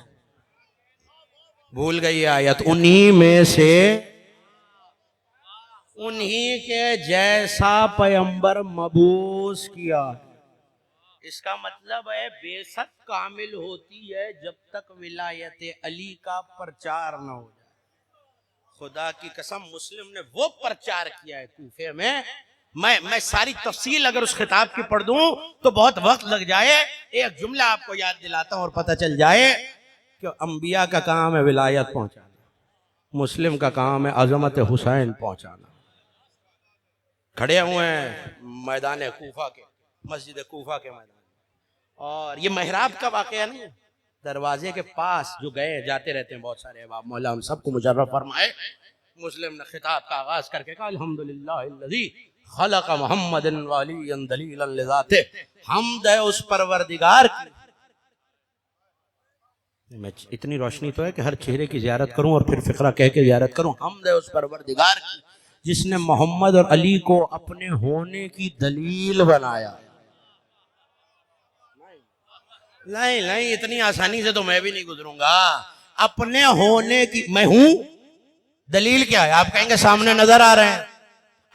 Speaker 2: بھول گئی آیت انہی میں سے انہی کے جیسا پیمبر مبعوث کیا. اس کا مطلب ہے بیست کامل ہوتی ہے جب تک ولایت علی کا پرچار نہ ہو جائے. خدا کی قسم مسلم نے وہ پرچار کیا ہے کوفے میں. میں ساری تفصیل اگر اس خطاب کی پڑھ دوں تو بہت وقت لگ جائے. ایک جملہ آپ کو یاد دلاتا ہوں اور پتہ چل جائے کہ انبیاء کا کام ہے ولایت پہنچانا، مسلم کا کام ہے عظمت حسین پہنچانا. کھڑے ہوئے ہیں میدان کوفہ کے، مسجد کوفہ کے میدان، اور یہ محراب کا واقعہ نہیں ہے. دروازے کے پاس جو گئے جاتے رہتے ہیں بہت سارے احباب، مولا ہم سب کو مجرب فرمائے. مسلم نے خطاب کا آغاز کر کے کہا الحمدللہ الذی خلق محمد وعلی دلیلا لذاتہ، حمد ہے اس پروردگار کی. میں اتنی روشنی تو ہے کہ ہر چہرے کی زیارت کروں اور پھر فقرہ کہہ کے زیارت کروں. حمد ہے اس پروردگار کی جس نے محمد اور علی کو اپنے ہونے کی دلیل بنایا. نہیں اتنی آسانی سے تو میں بھی نہیں گزروں گا. اپنے ہونے کی میں ہوں، دلیل کیا ہے؟ آپ کہیں گے سامنے نظر آ رہے ہیں،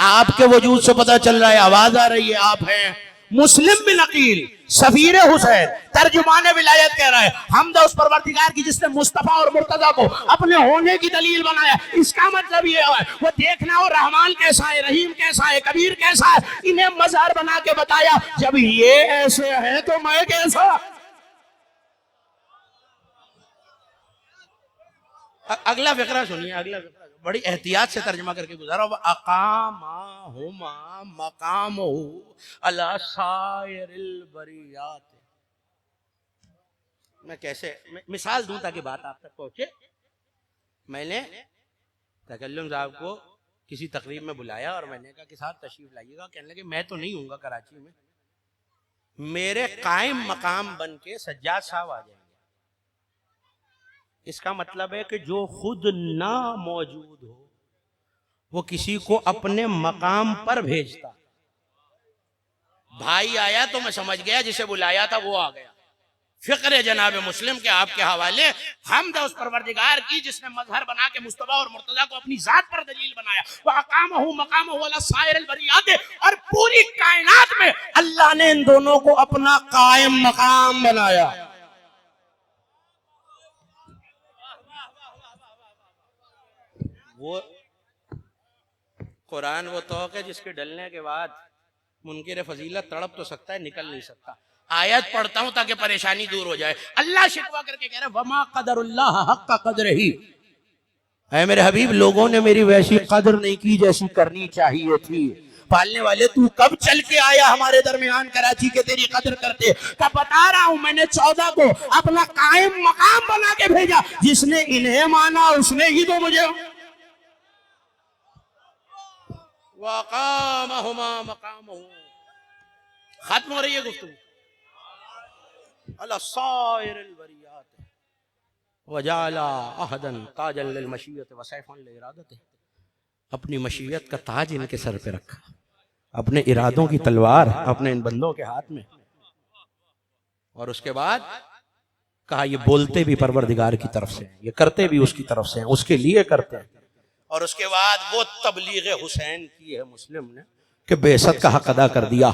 Speaker 2: آپ کے وجود سے پتہ چل رہا ہے، آواز آ رہی ہے، آپ ہیں. مسلم بن عقیل سفیر حسین ترجمان ولایت کہہ رہا ہے حمد اس پروردگار کی جس نے مصطفیٰ اور مرتضیٰ کو اپنے ہونے کی دلیل بنایا. اس کا مطلب یہ ہے وہ دیکھنا ہو رحمان کیسا ہے، رحیم کیسا ہے، کبیر کیسا ہے، انہیں مظہر بنا کے بتایا جب یہ ایسے ہے تو میں کیسا. اگلا فقرہ سنیے، اگلا فقرہ بڑی احتیاط سے ترجمہ کر کے گزارا. اقامہما مقامہ علی سائر البریات. میں کیسے مثال دوں تاکہ بات آپ تک پہنچے. میں نے تکلم صاحب کو کسی تقریب میں بلایا اور میں نے کہا کہ صاحب تشریف لائیے گا. کہنے لگے میں تو نہیں ہوں گا کراچی میں، میرے قائم مقام بن کے سجاد صاحب آ جائیں گے. اس کا مطلب ہے کہ جو خود نہ موجود ہو وہ کسی کو اپنے مقام پر بھیجتا. بھائی آیا تو میں سمجھ گیا جسے بلایا تھا وہ آ گیا. فقر جناب مسلم کے آپ کے حوالے حمد اس پروردگار کی جس نے مظہر بنا کے مصطفیٰ اور مرتضیٰ کو اپنی ذات پر دلیل بنایا. وَأَقَامَهُ مَقَامَهُ عَلَى سَائِرِ الْبَرِيَّاتِ، اور پوری کائنات میں اللہ نے ان دونوں کو اپنا قائم مقام بنایا. وہ قرآن وہ توق ہے جس کے ڈلنے کے بعد منکر فضیلت تڑپ تو سکتا ہے، نکل نہیں سکتا. آیت پڑھتا ہوں تاکہ پریشانی دور ہو جائے. اللہ شکوہ کر کے کہہ رہا ہے وَمَا قَدَرُ اللَّهَ حَقَّ قَدْرِهِ، اے میرے حبیب لوگوں نے میری ویسی قدر نہیں کی جیسی کرنی چاہیے تھی. پالنے والے تو کب چل کے آیا ہمارے درمیان کراچی کے تیری قدر کرتے. کب بتا رہا ہوں میں نے 14 کو اپنا قائم مقام بنا کے بھیجا. جس نے انہیں مانا اس نے ہی تو مجھے. وَأَقَامَهُمَا مَقَامَهُ، ختم ہو رہی ہے گفتگو. عَلَى سَائِرِ الْبَرِيَّاتِ وَجَعَلَ أَحَدًا تَاجًا لِلْمَشِيَّةِ وَسَيْفًا لِإِرَادَتِهِ، اپنی مشیت کا تاج ان کے سر پہ رکھا، اپنے ارادوں کی تلوار اپنے ان بندوں کے ہاتھ میں. اور اس کے بعد کہا یہ بولتے بھی پروردگار کی طرف سے ہیں، یہ کرتے بھی اس کی طرف سے ہیں، اس کے لیے کرتے ہیں. اور اس کے بعد وہ تبلیغ حسین کی ہے مسلم نے کہ بعثت کا حق ادا کر دیا.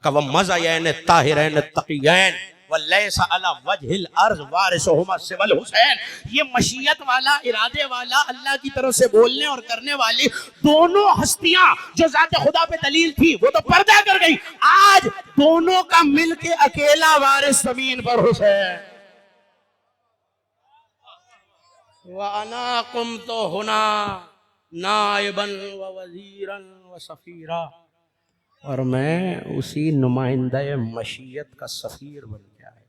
Speaker 2: وَمَزَيَيْنِ الطَّاهِرَيْنِ التَّقِيَّيْنِ وَلَيْسَ عَلَى وَجْهِ الْأَرْضِ وَارِثُهُمَا سِوَى الْحُسَيْنِ. یہ مشیت والا، ارادے والا، اللہ کی طرف سے بولنے اور کرنے والی دونوں ہستیاں جو ذات خدا پہ دلیل تھی وہ تو پردہ کر گئی. آج دونوں کا مل کے اکیلا وارث زمین پر حسین. وَأَنَا قُمْتُ هُنَا نائباً ووزیراً وسفیرا، اور میں اسی نمائندہ مشیت کا سفیر بن گیا ہے.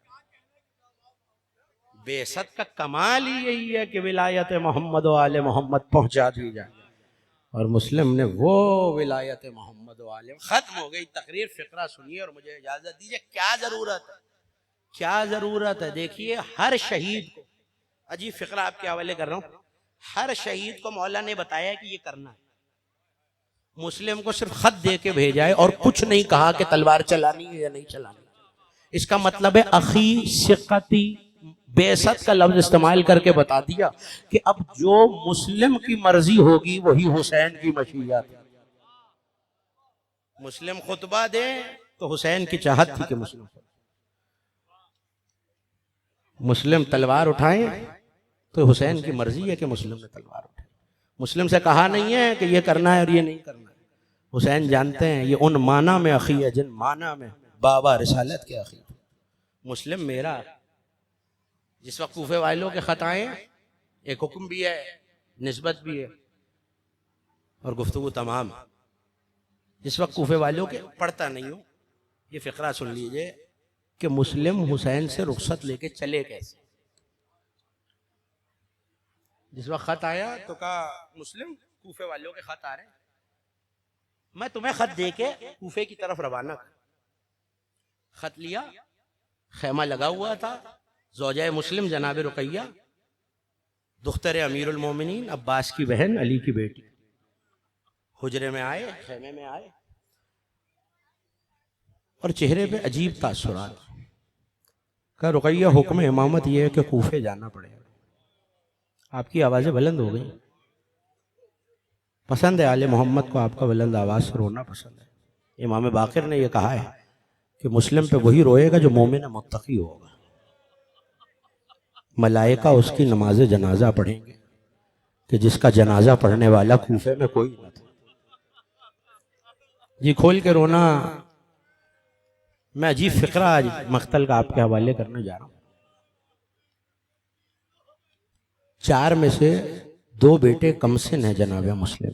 Speaker 2: بعثت کا کمال ہی یہی ہے کہ ولایت محمد و آل محمد پہنچا دی جائے. اور مسلم نے وہ ولایت محمد و آل. ختم ہو گئی تقریر. فقرہ سنیے اور مجھے اجازت دیجیے. کیا ضرورت ہے، کیا ضرورت ہے. دیکھیے ہر شہید کو، عجیب فقرہ آپ کے حوالے کر رہا ہوں، ہر شہید کو مولا نے بتایا کہ یہ کرنا ہے. مسلم کو صرف خط دے کے بھیجا ہے اور کچھ نہیں کہا کہ تلوار چلانی ہے یا نہیں چلانی. اس کا مطلب ہے اخی ثقتی بعثت کا لفظ استعمال کر کے بتا دیا کہ اب جو مسلم کی مرضی ہوگی وہی حسین کی مشیت. مسلم خطبہ دے تو حسین کی چاہت تھی کہ مسلم تلوار اٹھائیں تو حسین کی مرضی ہے کہ مسلم نے تلوار اٹھائی. مسلم سے کہا نہیں ہے کہ یہ کرنا ہے اور یہ نہیں کرنا ہے. حسین جانتے ہیں یہ ان معنی میں اخی ہے جن معنی میں بابا رسالت کے اخی. مسلم میرا. جس وقت کوفے والوں کے خط آئے ایک حکم بھی ہے، نسبت بھی ہے اور گفتگو تمام. جس وقت کوفے والوں کے پڑھتا نہیں ہوں، یہ فقرہ سن لیجئے کہ مسلم حسین سے رخصت لے کے چلے کیسے. جس وقت خط آیا تو کہا مسلم کوفے والوں کے خط آ رہے ہیں، میں تمہیں خط دے کے کوفے کی طرف روانہ کر. خط لیا، خیمہ لگا ہوا تھا. زوجہ مسلم جناب رقیہ دختر امیر المومنین عباس کی بہن علی کی بیٹی حجرے میں آئے، خیمے میں آئے اور چہرے پہ عجیب تاثرات. کہا رقیہ حکم امامت یہ ہے کہ کوفے جانا پڑے گا. آپ کی آوازیں بلند ہو گئی. پسند ہے آل محمد کو آپ کا بلند آواز سے رونا پسند ہے. امام باقر نے یہ کہا ہے کہ مسلم پہ وہی روئے گا جو مومن متقی ہوگا. ملائکہ اس کی نماز جنازہ پڑھیں گے کہ جس کا جنازہ پڑھنے والا کوفے میں کوئی نہ تھا. جی کھول کے رونا. میں عجیب فقرہ آج مقتل کا آپ کے حوالے کرنے جا رہا ہوں. 4 میں سے 2 بیٹے کم سن ہیں جناب مسلم.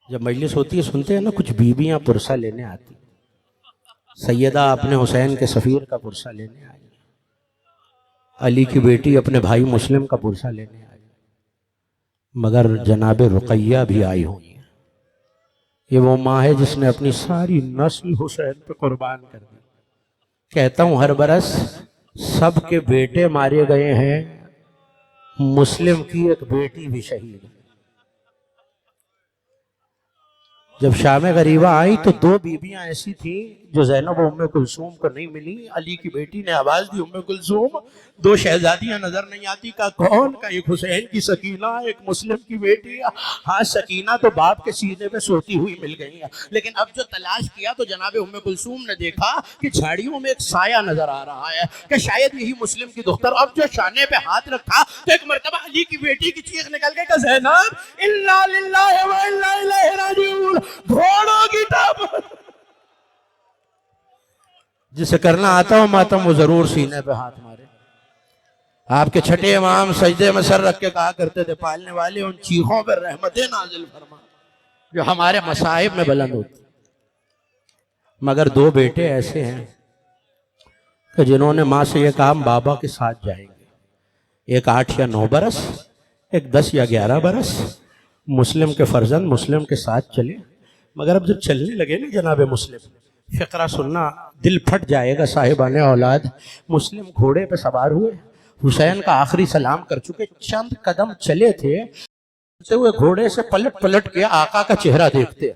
Speaker 2: جب مجلس ہوتی ہے سنتے ہیں نا کچھ بیویاں پرسہ لینے آتی. سیدہ اپنے حسین کے سفیر کا پرسہ لینے آئی، علی کی بیٹی اپنے بھائی مسلم کا پرسہ لینے آئی، مگر جناب رقیہ بھی آئی ہوئی ہیں. یہ وہ ماں ہے جس نے اپنی ساری نسل حسین پہ قربان کر دی. کہتا ہوں ہر برس سب کے بیٹے مارے گئے ہیں مسلم کی ایک بیٹی بھی شہید ہے۔ جب شام غریبہ آئی تو دو بیویاں ایسی تھیں جو زینب و ام کلثوم کو نہیں ملی۔ علی کی بیٹی نے آواز دی ام کلثوم، دو شہزادیاں نظر نہیں آتی؟ کا کون؟ کا ایک حسین کی سکینہ، ایک مسلم کی بیٹی۔ ہاں سکینہ تو باپ کے سینے پہ سوتی ہوئی مل گئی ہے، لیکن اب جو تلاش کیا تو جناب ام کلثوم نے دیکھا کہ جھاڑیوں میں ایک سایہ نظر آ رہا ہے کہ شاید یہی مسلم کی دختر۔ اب جو شانے پہ ہاتھ رکھا تو ایک مرتبہ علی کی بیٹی کی چیخ نکل گئی کہ زینب انا للہ و انا الیہ راجعون، گھوڑوں کی ٹپ۔ جسے کرنا آتا ہو ماتم وہ ضرور سینے پہ ہاتھ مارے۔ آپ کے چھٹے امام سجدے میں سر رکھ کے کہا کرتے تھے پالنے والے ان چیخوں پر رحمتیں نازل فرما جو ہمارے مصائب میں بلند ہوتی۔ مگر دو بیٹے ایسے ہیں کہ جنہوں نے ماں سے یہ کہا ہم بابا کے ساتھ جائیں گے، ایک 8 یا 9 برس، ایک 10 یا 11 برس، مسلم کے فرزند مسلم کے ساتھ چلے۔ مگر اب جب چلنے لگے نا جناب مسلم، فقرہ سننا دل پھٹ جائے گا صاحبان اولاد۔ مسلم گھوڑے پہ سوار ہوئے، حسین کا آخری سلام کر چکے، چند قدم چلے تھے، چلتے ہوئے گھوڑے سے پلٹ پلٹ کے آقا کا چہرہ دیکھتے۔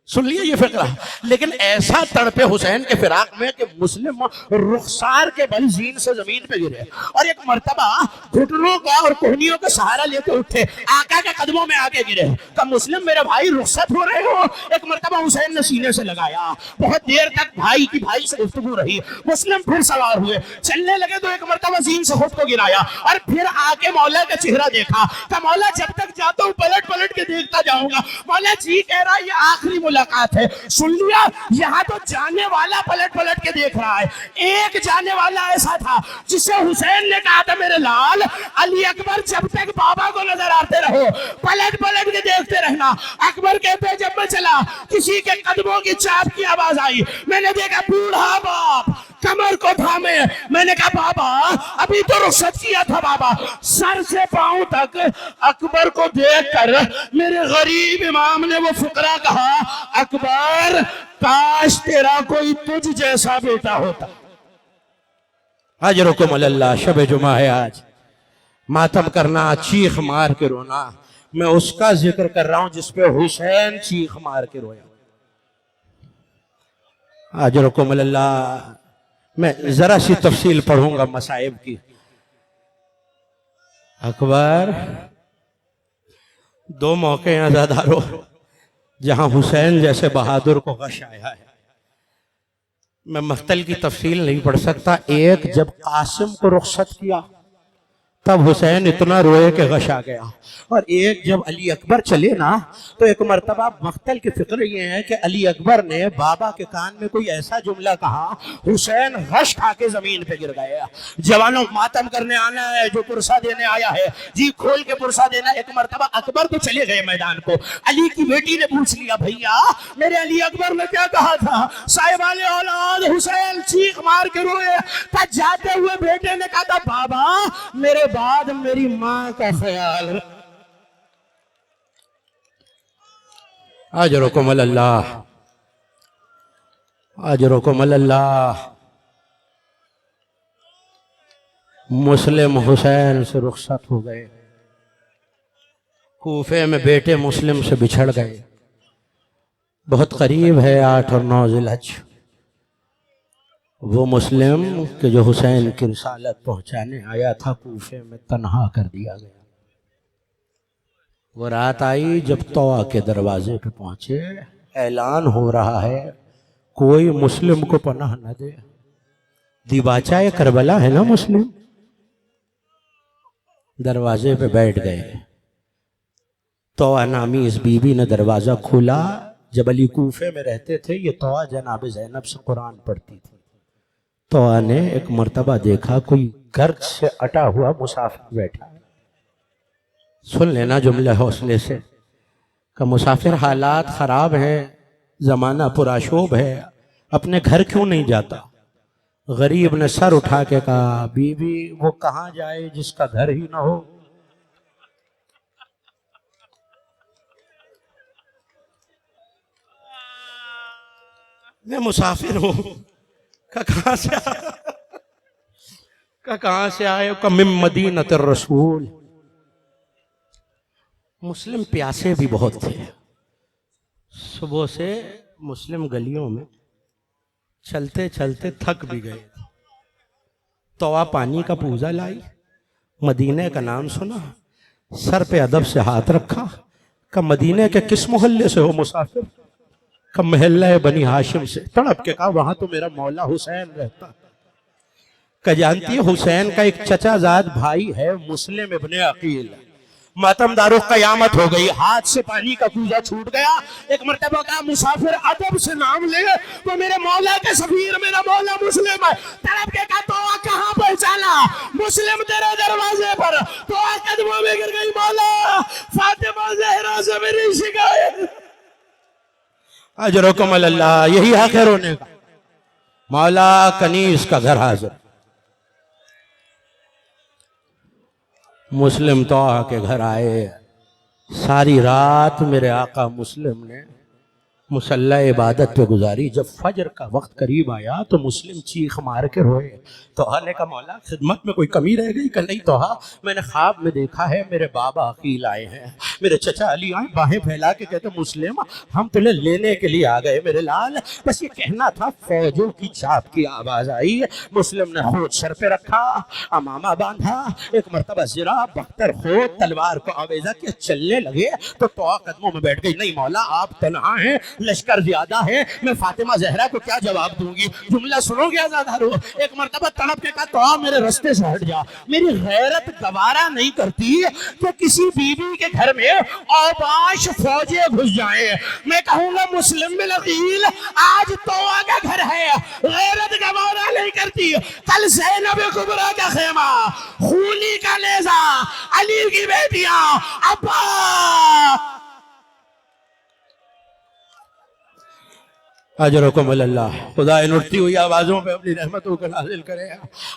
Speaker 2: سن لیے یہ فقرہ؟ لیکن ایسا تڑپے حسین کے فراق میں کہ مسلم رخسار کے بل زین سے زمین پہ گرے، اور ایک مرتبہ گھٹنوں کا اور کوہنیوں کا سہارا لے کے اٹھے، آقا کے قدموں میں آگے گرے۔ کہ مسلم میرے بھائی رخصت ہو رہے ہو؟ ایک مرتبہ حسین نے سینے سے لگایا، بہت دیر تک بھائی کی بھائی سے گفتگو رہی۔ مسلم پھر سوار ہوئے، چلنے لگے تو ایک مرتبہ زین سے خود کو گرایا، اور پھر آ کے مولا کا چہرہ دیکھا کہ مولا جب تک جاتا ہوں پلٹ پلٹ کے دیکھتا جاؤں گا۔ مولا جی کہہ رہا یہ آخری ملاقات ہے۔ سن لیا؟ یہاں تو جانے والا پلٹ پلٹ کے دیکھ رہا ہے۔ ایک جانے والا ایسا تھا جسے حسین نے کہا تھا میرے لال علی اکبر جب تک بابا کو نظر آتے رہو پلٹ پلٹ کے دیکھتے رہنا۔ اکبر کہتے جب میں چلا کسی کے قدموں کی چاپ کی آواز آئی، میں نے دیکھا بوڑھا باپ کمر کو تھامے۔ میں نے کہا بابا ابھی تو رخصت کیا تھا بابا۔ سر سے پاؤں تک اکبر کو دیکھ کر میرے غریب امام نے وہ فقرہ کہا، اکبر کاش تیرا کوئی تجھ جیسا بیٹا ہوتا۔ اجرکم اللہ، شب جمعہ ہے آج، ماتم کرنا، چیخ مار کے رونا۔ میں اس کا ذکر کر رہا ہوں جس پہ حسین چیخ مار کے رویا۔ اجرکم اللہ۔ میں ذرا سی تفصیل پڑھوں گا مصائب کی۔ اکبر، دو موقع ہیں عزادارو جہاں حسین جیسے بہادر کو غش آیا ہے۔ میں مقتل کی تفصیل نہیں پڑھ سکتا۔ ایک جب قاسم کو رخصت کیا تب حسین اتنا روئے کہ غش آ گیا، اور ایک جب علی اکبر چلے نا تو ایک مرتبہ مقتل کی فکر یہ ہے کہ علی اکبر نے بابا کے کان میں کوئی ایسا جملہ کہا، حسین غش کھا کے زمین پہ گر گئے۔ جوانوں ماتم کرنے آنا ہے، جو پرسہ دینے آیا ہے جی کھول کے پرسہ دینا۔ ایک مرتبہ اکبر تو چلے گئے میدان کو، علی کی بیٹی نے پوچھ لیا بھیا میرے علی اکبر نے کیا کہا تھا؟ صاحبان اولاد حسین چیخ مار کے روئے۔ تب جاتے ہوئے بیٹے نے کہا تھا بابا میرے بعد میری ماں کا خیال رکھ۔ اجرکم اللہ، اجرکم اللہ۔ مسلم حسین سے رخصت ہو گئے، کوفے میں بیٹے مسلم سے بچھڑ گئے۔ بہت قریب ہے 8 اور 9 ذی الحج، وہ مسلم کہ جو حسین کی رسالت پہنچانے آیا تھا کوفے میں تنہا کر دیا گیا۔ وہ رات آئی جب طوع کے دروازے پہ پہنچے، اعلان ہو رہا ہے کوئی مسلم کو پناہ نہ دے۔ دیباچہ کربلا ہے نا مسلم، دروازے پہ بیٹھ گئے۔ طوع نامی اس بی بی نے دروازہ کھولا۔ جب علی کوفے میں رہتے تھے یہ طوع جناب زینب سے قرآن پڑھتی تھی۔ طوع نے ایک مرتبہ دیکھا کوئی گرد سے اٹا ہوا مسافر بیٹھا۔ سن لینا جملہ حوصلے سے کہ مسافر حالات خراب ہیں، زمانہ پرآشوب ہے، اپنے گھر کیوں نہیں جاتا؟ غریب نے سر اٹھا کے کہا بی بی وہ کہاں جائے جس کا گھر ہی نہ ہو؟ میں مسافر ہوں۔ کہاں سے آئے؟ کہ من مدینۃ الرسول، مسلم پیاسے بھی بہت تھے. صبح سے مسلم گلیوں میں چلتے چلتے تھک بھی گئے. توا پانی کا پوزا لائی, مدینے کا نام سنا, سر پہ ادب سے ہاتھ رکھا کہ مدینے کے کس محلے سے ہو مسافر؟ کہ محلہ بنی ہاشم سے. تڑپ کے کہا وہاں تو میرا مولا حسین رہتا. کہ جانتی ہے حسین کا ایک چچا زاد بھائی ہے مسلم ابن عقیل. ماتم دارو قیامت ہو گئی, ہاتھ سے پانی کا کوزہ چھوٹ گیا. ایک مرتبہ کہا مسافر ادب سے نام لے تو میرے مولا کے سفیر میرا مولا مسلم ہے. تڑپ کے کہا تو کہاں پہنچانا؟ مسلم تیرے دروازے پر. تو قدموں میں گر گئی, مولا فاطمہ زہرا سے میری شکایت. اجرکم اللہ, یہی حق ہے رونے کا. مولا کنیز کا گھر حاضر. مسلم طاہا کے گھر آئے. ساری رات میرے آقا مسلم نے مصلی عبادت پہ گزاری. جب فجر کا وقت قریب آیا تو مسلم چیخ مار کے روئے. طاہا نے کہا مولا خدمت میں کوئی کمی رہ گئی؟ کہ نہیں طاہا, میں نے خواب میں دیکھا ہے میرے بابا عقیل آئے ہیں, میرے چچا علی آئے, باہیں پھیلا کے کہتے مسلم ہم تمہیں لینے کے لیے آ گئے میرے لال. بس یہ کہنا تھا. فوجوں کی چاپ کی آواز آئی. مسلم نے خود سر پہ رکھا, امامہ باندھا, ایک مرتبہ زرا بختر خود تلوار کو آویزہ کیا, چلنے لگے تو طاہا قدموں میں بیٹھ گئی. نہیں مولا آپ تنہا ہیں, لشکر زیادہ ہے, میں فاطمہ زہرا کو کیا جواب دوں گی؟ جملہ سنو گے آزادارو. ایک مرتبہ تڑپ کے کہا طاہا میرے رستے سے ہٹ جا. میری غیرت گوارا نہیں کرتی کہ کسی بیوی کے گھر میں اوباش فوجیں گھس جائیں. میں کہوں گا مسلم بن عقیل آج طاہا کا گھر ہے, غیرت گوارا نہیں کرتی. کل زینب کبریٰ کا خیمہ, خونی کا نیزہ, علی کی بیٹیاں, ابا اجرکم اللہ. خدا ان اٹھتی ہوئی آوازوں پہ اپنی رحمتوں کو نازل کرے.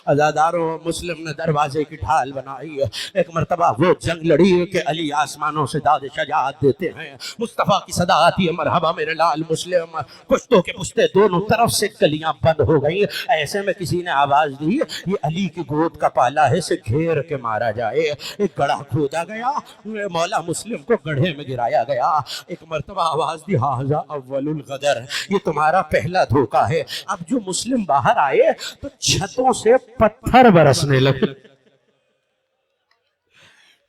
Speaker 2: عزاداروں مسلم نے دروازے کی ڈھال بنائی. ایک مرتبہ وہ جنگ لڑی کہ علی آسمانوں سے داد شجاعت دیتے ہیں. مصطفیٰ کی صدا آتی ہے مرحبا میرے لال مسلم. پشتوں کے پشتے دونوں طرف سے گلیاں بند ہو گئی. ایسے میں کسی نے آواز دی یہ علی کی گود کا پالا ہے, اسے گھیر کے مارا جائے. ایک گڑھا کھودا گیا, مولا مسلم کو گڑھے میں گرایا گیا. ایک مرتبہ آواز دی ہاذا اول الغدر, یہ تمہارا پہلا دھوکہ ہے. اب جو مسلم باہر آئے تو چھتوں سے پتھر برسنے لگے.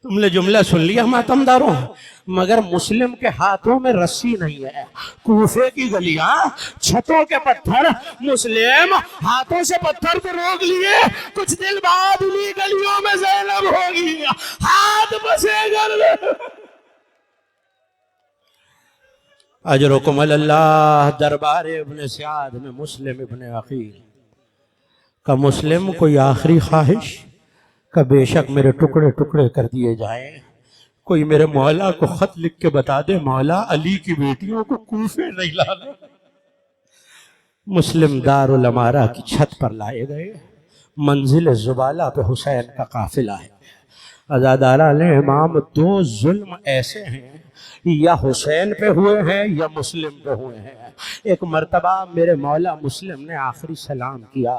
Speaker 2: تم نے جملہ سن لیا ماتم داروں, مگر مسلم کے ہاتھوں میں رسی نہیں ہے. کوفے کی گلیاں چھتوں کے پتھر, مسلم ہاتھوں سے پتھر تو روک لیے. کچھ دل بعد انہی گلیوں میں زینب ہوگی, ہاتھ بسے گھر. اجرکم اللہ. دربار ابن سعد میں مسلم ابن عقیل کا مسلم کوئی آخری خواہش کہ بے شک میرے ٹکڑے ٹکڑے کر دیے جائیں. کوئی میرے مولا کو خط لکھ کے بتا دے مولا علی کی بیٹیوں کو کوفے نہیں لانا. مسلم دار الامارہ کی چھت پر لائے گئے. منزل زبالہ پہ حسین کا قافلہ ہے. عزادارہ نے امام دو ظلم ایسے ہیں, یا حسین پہ ہوئے ہیں یا مسلم پہ ہوئے ہیں. ایک مرتبہ میرے مولا مسلم نے آخری سلام کیا,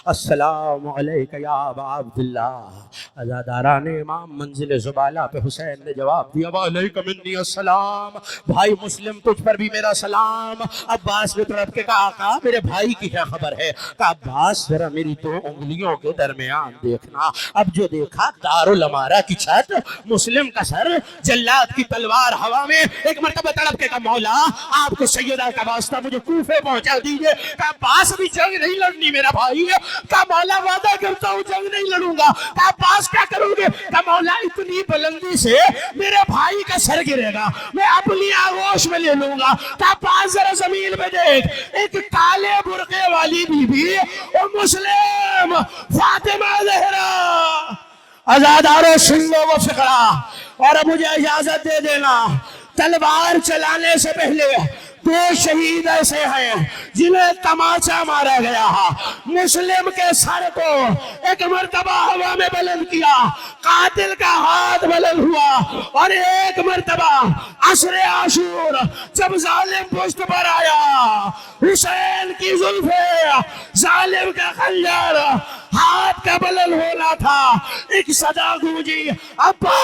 Speaker 2: السلام علیک یا ابا عبداللہ. عزادارہ نے امام منزل زبالہ پہ حسین نے جواب دیا وعلیک منی السلام, بھائی مسلم تجھ پر بھی میرا سلام. عباس نے طرف کے کہا آقا میرے بھائی کی کیا خبر ہے؟ کہا عباس ذرا میری دو انگلیوں کے درمیان دیکھنا. اب جو دیکھا دارالامارہ کی چھت, مسلم کا سر, جلاد کی تلوار ہوا میں. ایک مرتبہ تڑپ کے کہا مولا آپ کو سیدہ کا واسطہ مجھے کوفے پہنچا دیجئے. کہا عباس ابھی جنگ نہیں لڑنی میرا بھائی. کہا مولا وعدہ کرتا ہوں جنگ نہیں لڑوں گا. کہا عباس کیا کروں گے؟ کہا مولا اتنی بلندی سے میرے بھائی کا سر گرے گا, میں اپنی آغوش میں لے لوں گا. کہا عباس ذرا زمین پہ دیکھ, ایک کالے برقعے والی بی بی اور مسلم فاطمہ زہرا. عزاداروں سن لو وہ فقرہ, اور مجھے اجازت دے دینا تلوار چلانے سے پہلے دو شہید ایسے ہیں جنہیں تماچا مارا گیا. مسلم کے سر کو ایک مرتبہ ہوا میں بلند کیا, قاتل کا ہاتھ بلند ہوا, اور ایک مرتبہ عصر عاشور جب ظالم پشت پر آیا, حسین کی زلفیں, ظالم کا خنجر ہاتھ کا بلند ہونا تھا, ایک صدا گونجی ابا.